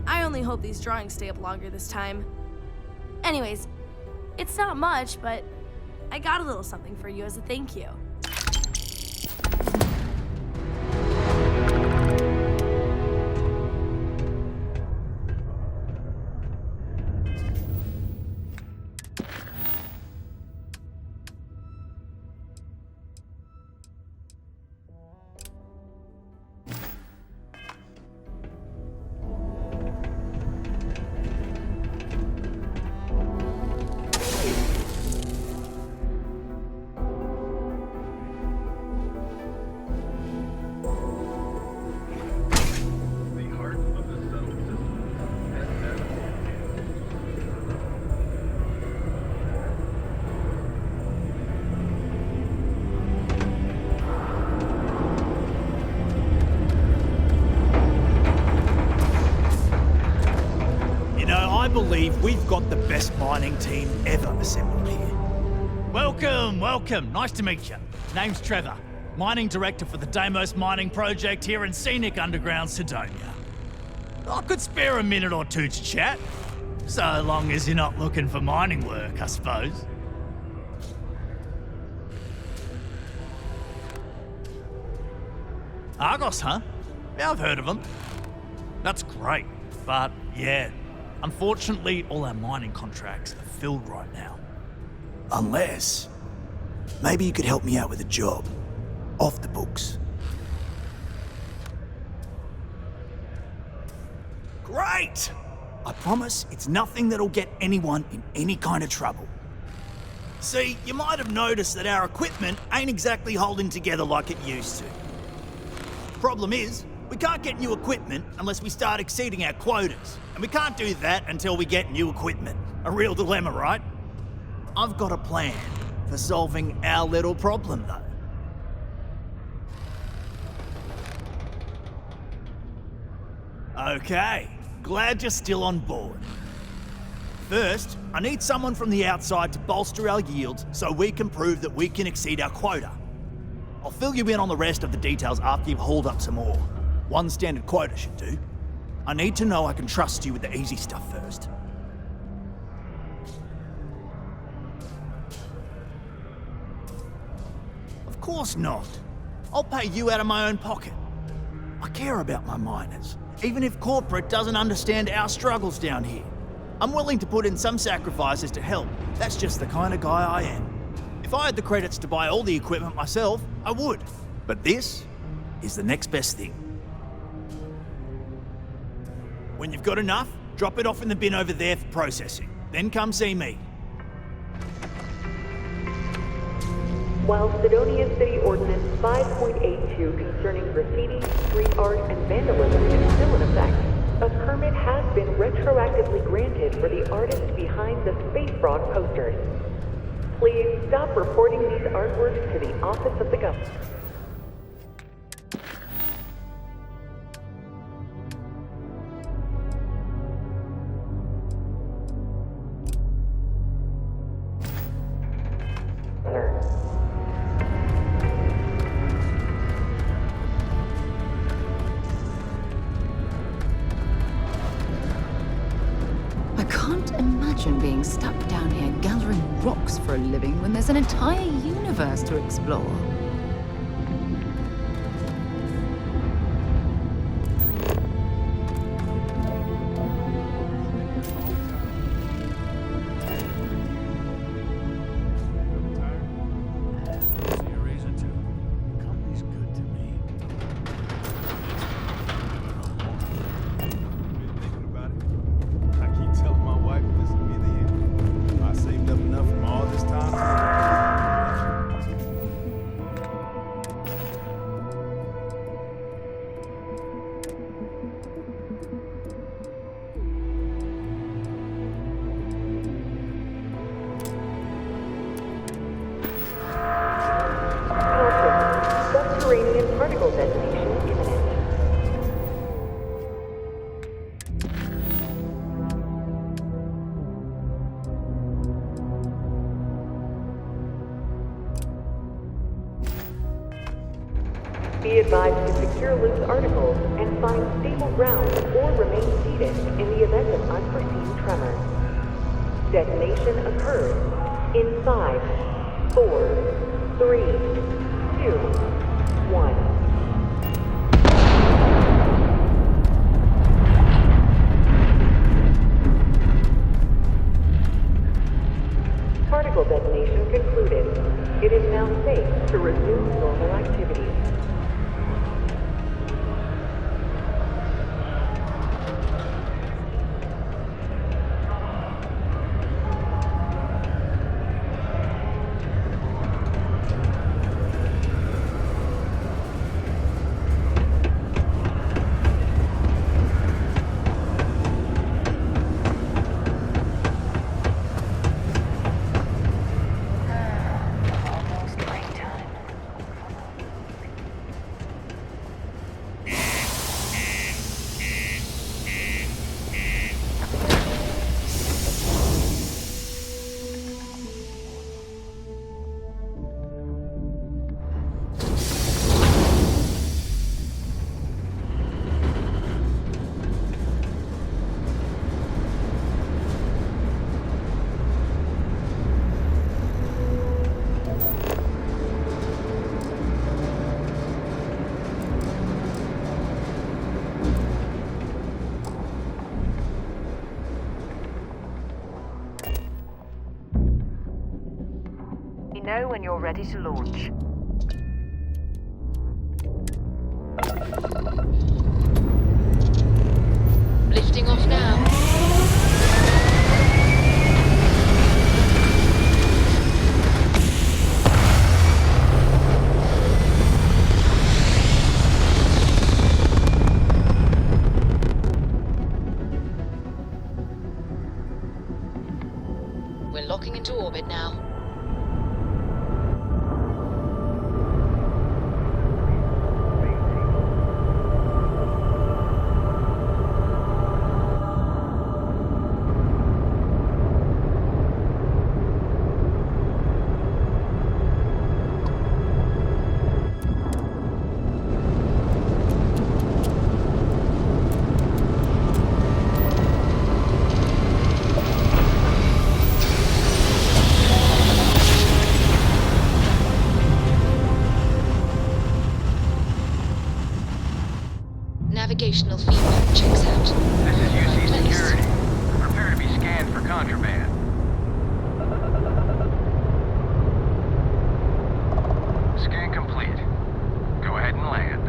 I only hope these drawings stay up longer this time. Anyways, it's not much, but I got a little something for you as a thank you. I believe we've got the best mining team ever assembled here. Welcome, welcome. Nice to meet you. Name's Trevor, mining director for the Deimos mining project here in scenic underground Sidonia. I could spare a minute or two to chat, so long as you're not looking for mining work, I suppose. Argos, huh? Yeah, I've heard of them. That's great, but yeah, unfortunately, all our mining contracts are filled right now. Unless, maybe you could help me out with a job. Off the books. Great! I promise it's nothing that'll get anyone in any kind of trouble. See, you might have noticed that our equipment ain't exactly holding together like it used to. Problem is, we can't get new equipment unless we start exceeding our quotas. And we can't do that until we get new equipment. A real dilemma, right? I've got a plan for solving our little problem, though. Okay, glad you're still on board. First, I need someone from the outside to bolster our yields so we can prove that we can exceed our quota. I'll fill you in on the rest of the details after you've hauled up some more. One standard quota should do. I need to know I can trust you with the easy stuff first. Of course not. I'll pay you out of my own pocket. I care about my miners, even if corporate doesn't understand our struggles down here. I'm willing to put in some sacrifices to help. That's just the kind of guy I am. If I had the credits to buy all the equipment myself, I would. But this is the next best thing. When you've got enough, drop it off in the bin over there for processing. Then come see me. While Sidonia City Ordinance 5.82 concerning graffiti, street art, and vandalism is still in effect, a permit has been retroactively granted for the artist behind the Space Frog posters. Please stop reporting these artworks to the Office of the Governor. Being stuck down here gathering rocks for a living when there's an entire universe to explore. Particle detonation imminent. Be advised to secure loose articles and find stable ground or remain seated in the event of unforeseen tremors. Detonation occurs in 5, 4, 3, 2, 1. Particle detonation concluded. It is now safe to resume normal activities. Know when you're ready to launch. Lifting off now. We're locking into orbit now. navigational feedback checks out. This is UC Placed. Security. Prepare to be scanned for contraband. Scan complete. Go ahead and land.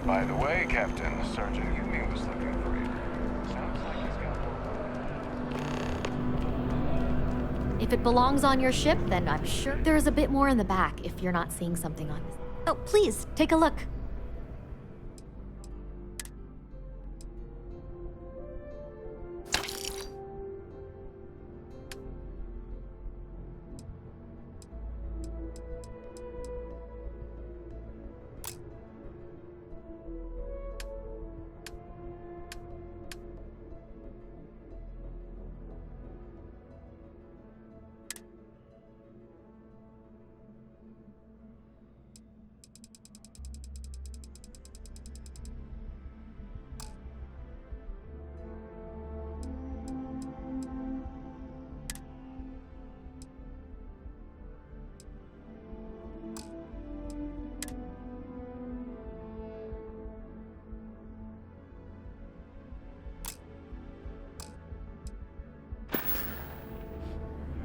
By the way, Captain, Sergeant Yumi was looking for you. Sounds like he's got... If it belongs on your ship, then I'm sure there's a bit more in the back if you're not seeing something on this. Oh, please, take a look.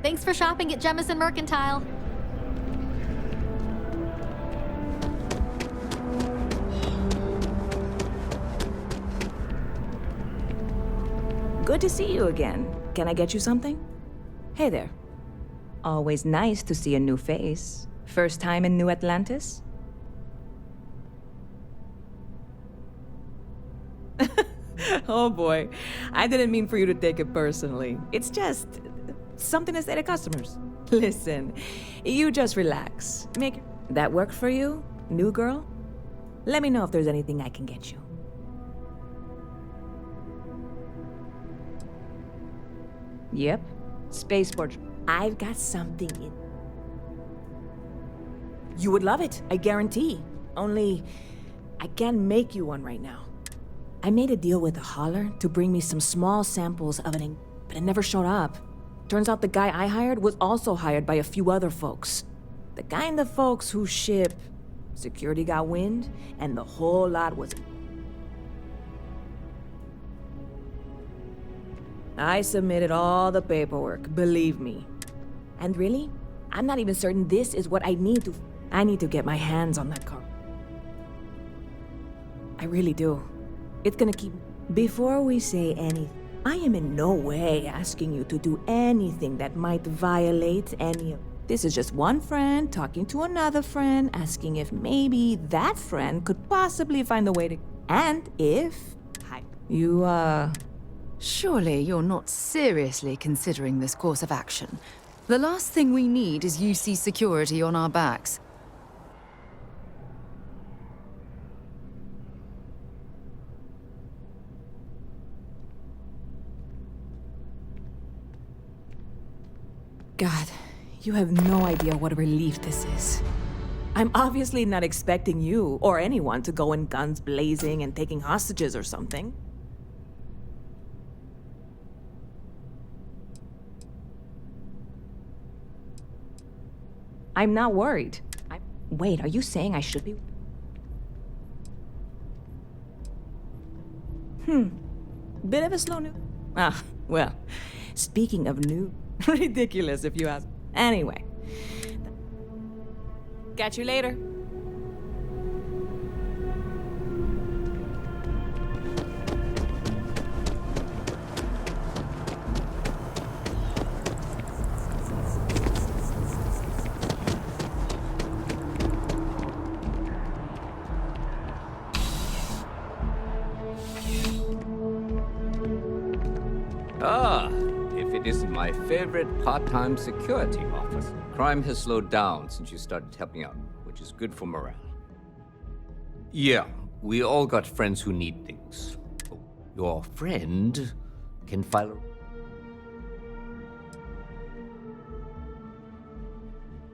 Thanks for shopping at Jemison Mercantile. Good to see you again. Can I get you something? Hey there. Always nice to see a new face. First time in New Atlantis? Oh boy, I didn't mean for you to take it personally. It's just something to say to customers. Listen, you just relax. Make that work for you, new girl? Let me know if there's anything I can get you. Yep, spaceport. I've got something in. You would love it, I guarantee. Only, I can't make you one right now. I made a deal with a hauler to bring me some small samples of an but it never showed up. Turns out the guy I hired was also hired by a few other folks. The kind of folks who ship security got wind, and the whole lot was... I submitted all the paperwork, believe me. And really, I'm not even certain this is what I need to... I need to get my hands on that car. I really do. It's gonna keep... Before we say anything, I am in no way asking you to do anything that might violate any of... This is just one friend talking to another friend, asking if maybe that friend could possibly find a way to... And if... You, Surely you're not seriously considering this course of action. The last thing we need is UC security on our backs. God, you have no idea what a relief this is. I'm obviously not expecting you or anyone to go in guns blazing and taking hostages or something. I'm not worried. Wait, are you saying I should be? Bit of a slow news. Ah, well, speaking of new, ridiculous if you ask. Anyway, catch you later. Ah, if it isn't my favorite part-time security officer. Crime has slowed down since you started helping out, which is good for morale. Yeah, we all got friends who need things. Oh, your friend can file a...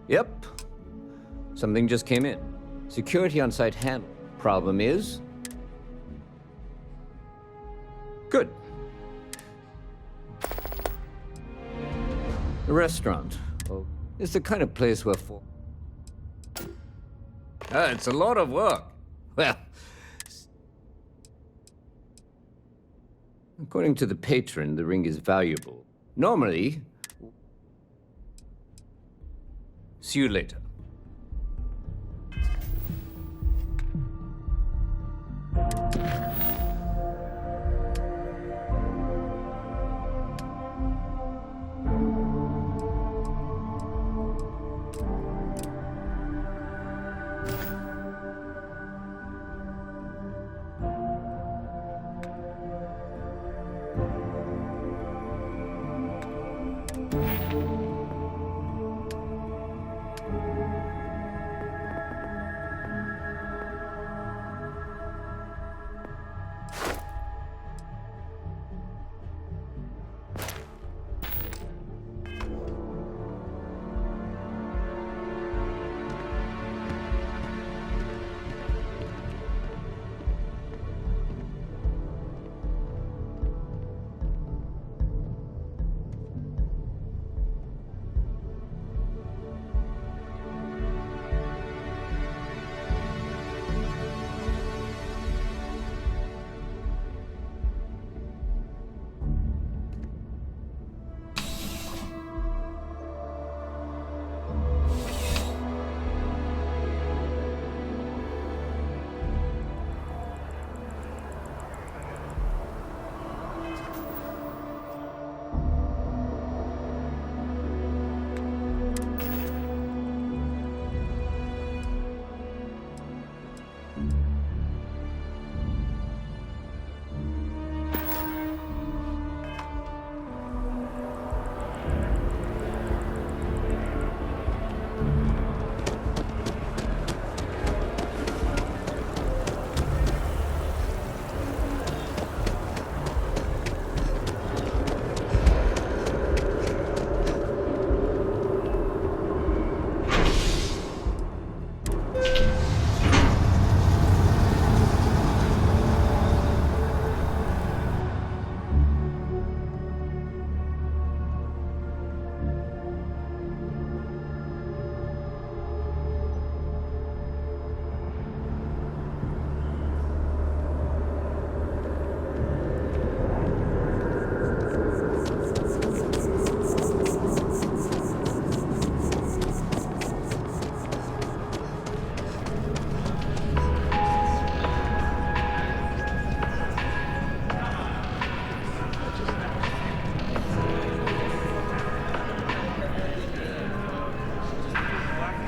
Yep. Something just came in. Security on site handled. Problem is... Good. The restaurant. Oh, it's the kind of place where it's a lot of work. Well, according to the patron, the ring is valuable. Normally... See you later.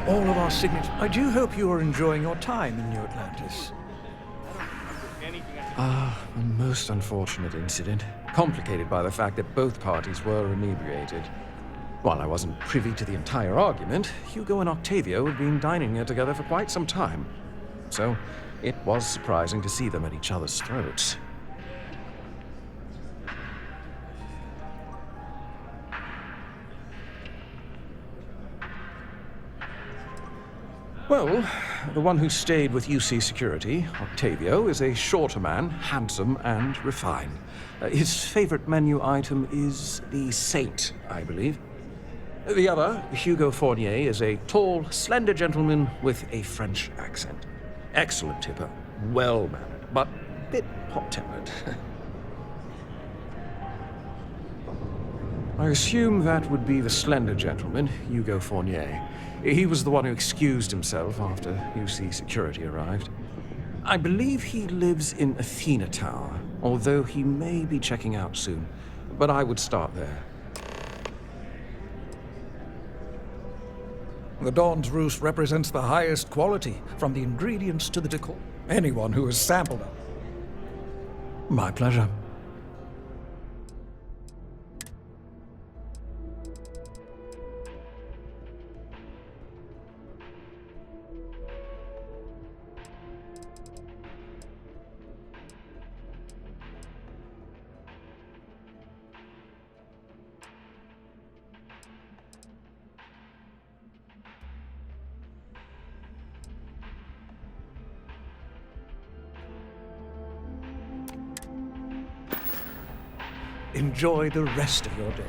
all of our signatures. I do hope you are enjoying your time in New Atlantis. A most unfortunate incident, complicated by the fact that both parties were inebriated. While I wasn't privy to the entire argument, Hugo and Octavio had been dining here together for quite some time. So, it was surprising to see them at each other's throats. Well, the one who stayed with UC Security, Octavio, is a shorter man, handsome and refined. His favorite menu item is the Saint, I believe. The other, Hugo Fournier, is a tall, slender gentleman with a French accent. Excellent tipper, well-mannered, but a bit hot-tempered. I assume that would be the slender gentleman, Hugo Fournier. He was the one who excused himself after UC Security arrived. I believe he lives in Athena Tower, although he may be checking out soon. But I would start there. The Dawn's Roost represents the highest quality, from the ingredients to the decor. Anyone who has sampled it. My pleasure. Enjoy the rest of your day.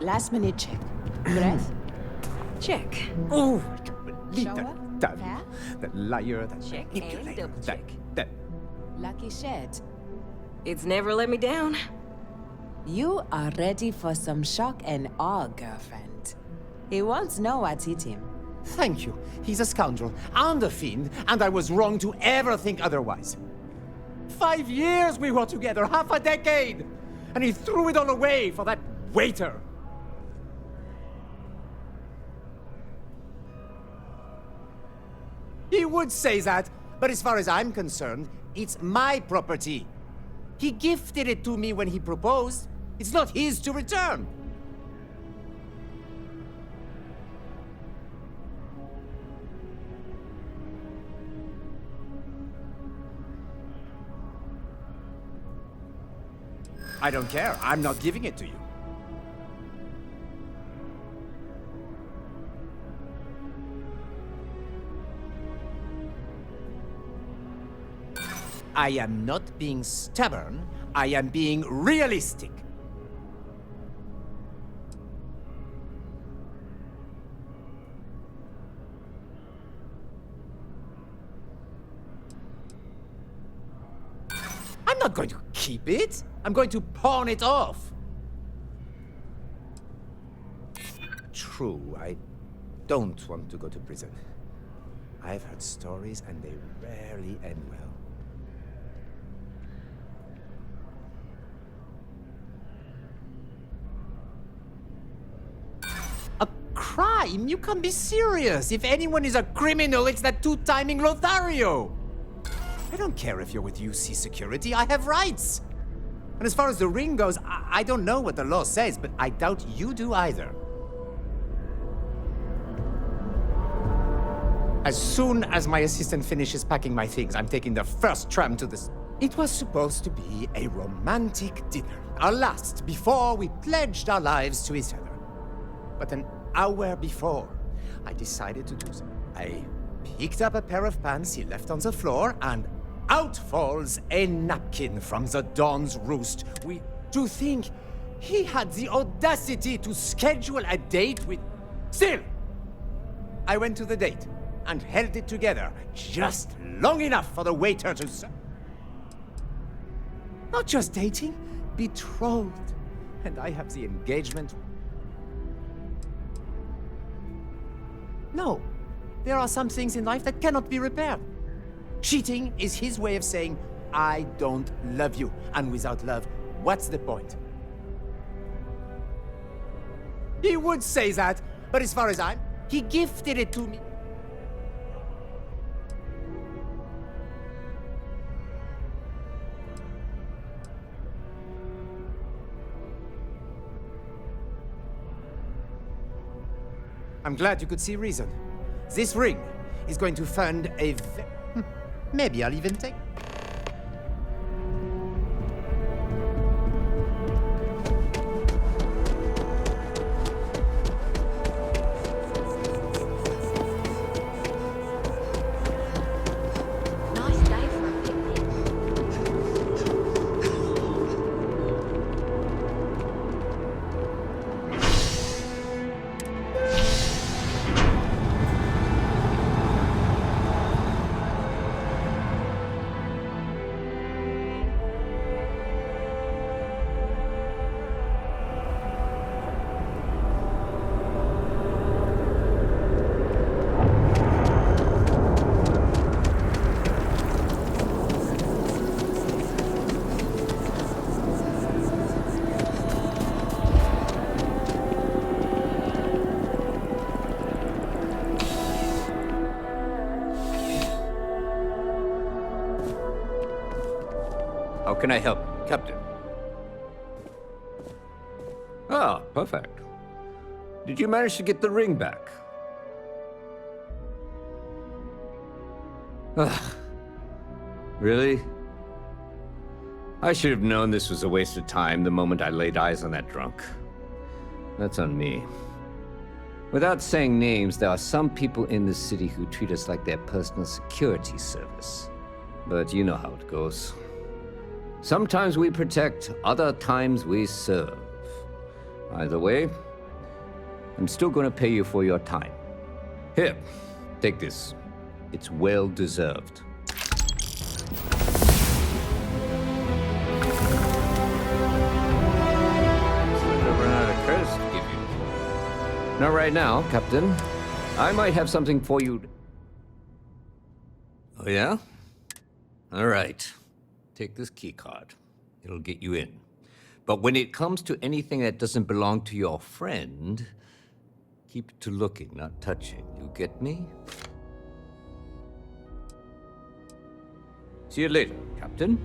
Last minute check. Breath? Check. Oh, that liar, that check manipulator, and double that, check. that... Lucky shed. It's never let me down. You are ready for some shock and awe, girlfriend. He won't know what hit him. Thank you. He's a scoundrel and a fiend, and I was wrong to ever think otherwise. 5 years we were together, half a decade! And he threw it all away for that waiter. He would say that, but as far as I'm concerned, it's my property. He gifted it to me when he proposed. It's not his to return. I don't care. I'm not giving it to you. I am not being stubborn. I am being realistic. I'm not going to keep it. I'm going to pawn it off. True, I don't want to go to prison. I've heard stories and they rarely end well. A crime? You can't be serious. If anyone is a criminal, it's that two-timing Lothario. I don't care if you're with UC Security. I have rights. And as far as the ring goes, I don't know what the law says, but I doubt you do either. As soon as my assistant finishes packing my things, I'm taking the first tram to this. It was supposed to be a romantic dinner, our last before we pledged our lives to each other. But an hour before, I decided to do something. I picked up a pair of pants he left on the floor, and out falls a napkin from the Dawn's Roost. To think He had the audacity to schedule a date with... Still! I went to the date and held it together just long enough for the waiter to... Not just dating, betrothed. And I have the engagement... No, there are some things in life that cannot be repaired. Cheating is his way of saying, I don't love you. And without love, what's the point? He would say that, but as far as he gifted it to me. I'm glad you could see reason. This ring is going to fund a... Maybe I'll even take... How can I help, Captain? Ah, perfect. Did you manage to get the ring back? Ugh. Really? I should have known this was a waste of time the moment I laid eyes on that drunk. That's on me. Without saying names, there are some people in this city who treat us like their personal security service. But you know how it goes. Sometimes we protect, other times we serve. Either way, I'm still going to pay you for your time. Here, take this. It's well deserved. To give you. Not right now, Captain. I might have something for you. Oh, yeah? All right. Take this key card. It'll get you in. But when it comes to anything that doesn't belong to your friend, keep it to looking, not touching. You get me? See you later, Captain.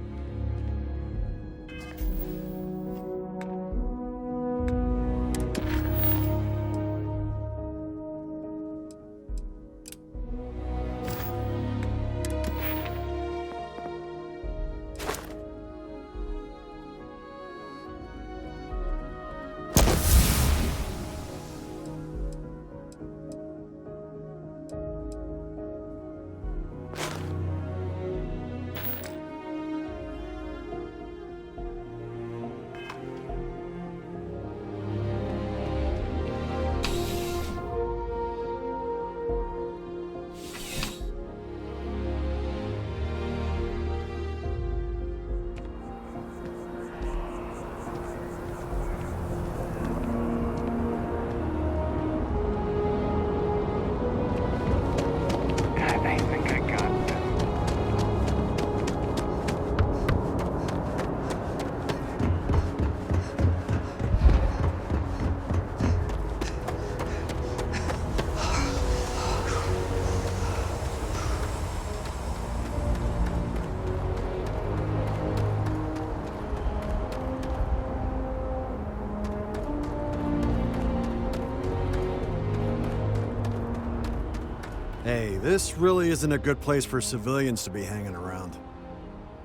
Hey, this really isn't a good place for civilians to be hanging around.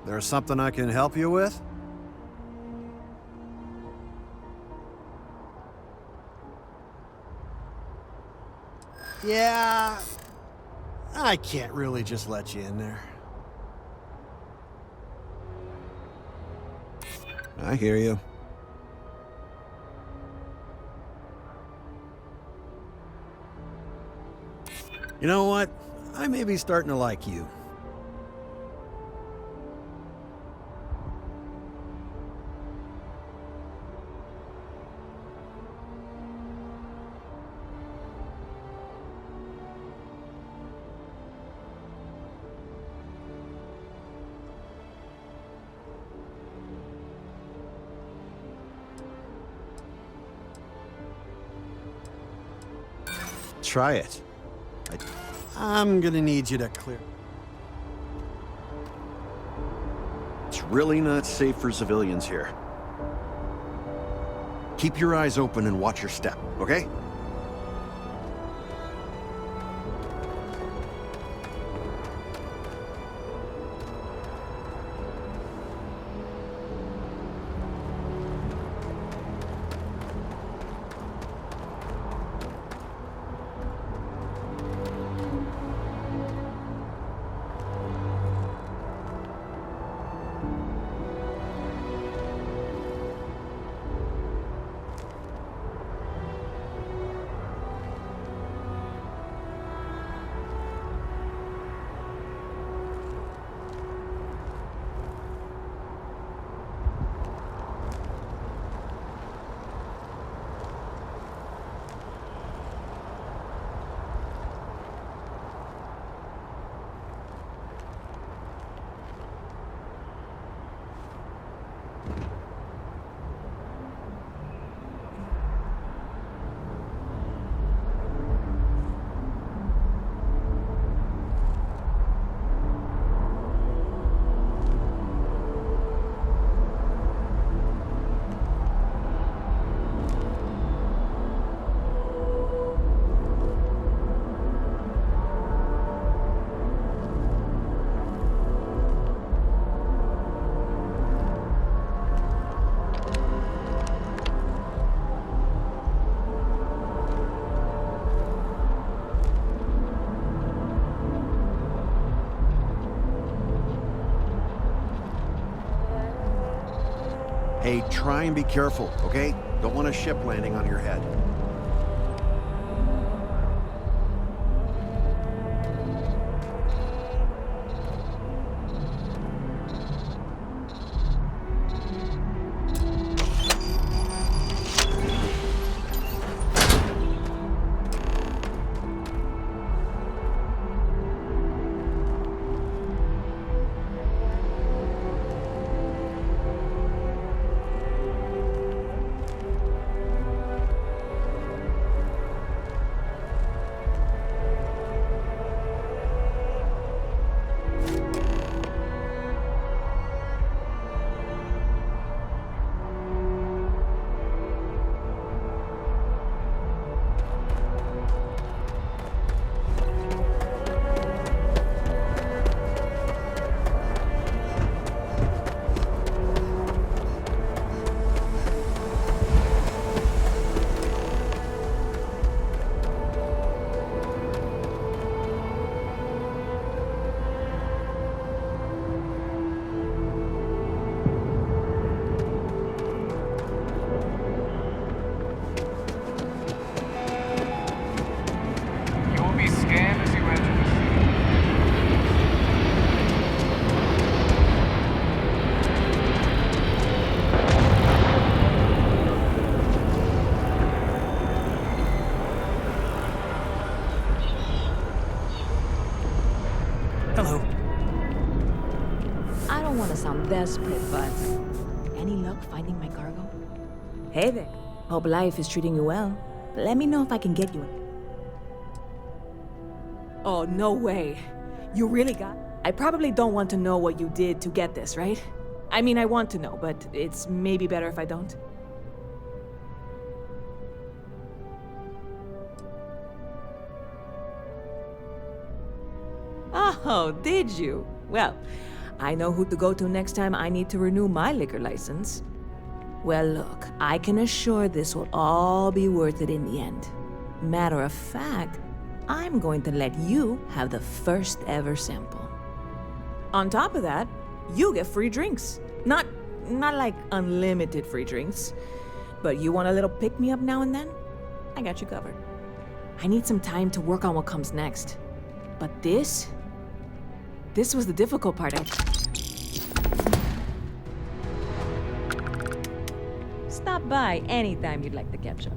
There's something I can help you with? Yeah, I can't really just let you in there. I hear you. You know what? I may be starting to like you. Try it. I'm gonna need you to clear. It's really not safe for civilians here. Keep your eyes open and watch your step, okay? Hey, try and be careful, okay? Don't want a ship landing on your head. Desperate, but any luck finding my cargo? Hey there. Hope life is treating you well. Let me know if I can get you it. Oh, no way. You really got... I probably don't want to know what you did to get this, right? I mean, I want to know, but it's maybe better if I don't. Oh, did you? Well, I know who to go to next time I need to renew my liquor license. Well, look, I can assure this will all be worth it in the end. Matter of fact, I'm going to let you have the first ever sample. On top of that, you get free drinks. Not like unlimited free drinks, but you want a little pick-me-up now and then? I got you covered. I need some time to work on what comes next. But this was the difficult part. Stop by anytime you'd like to catch up.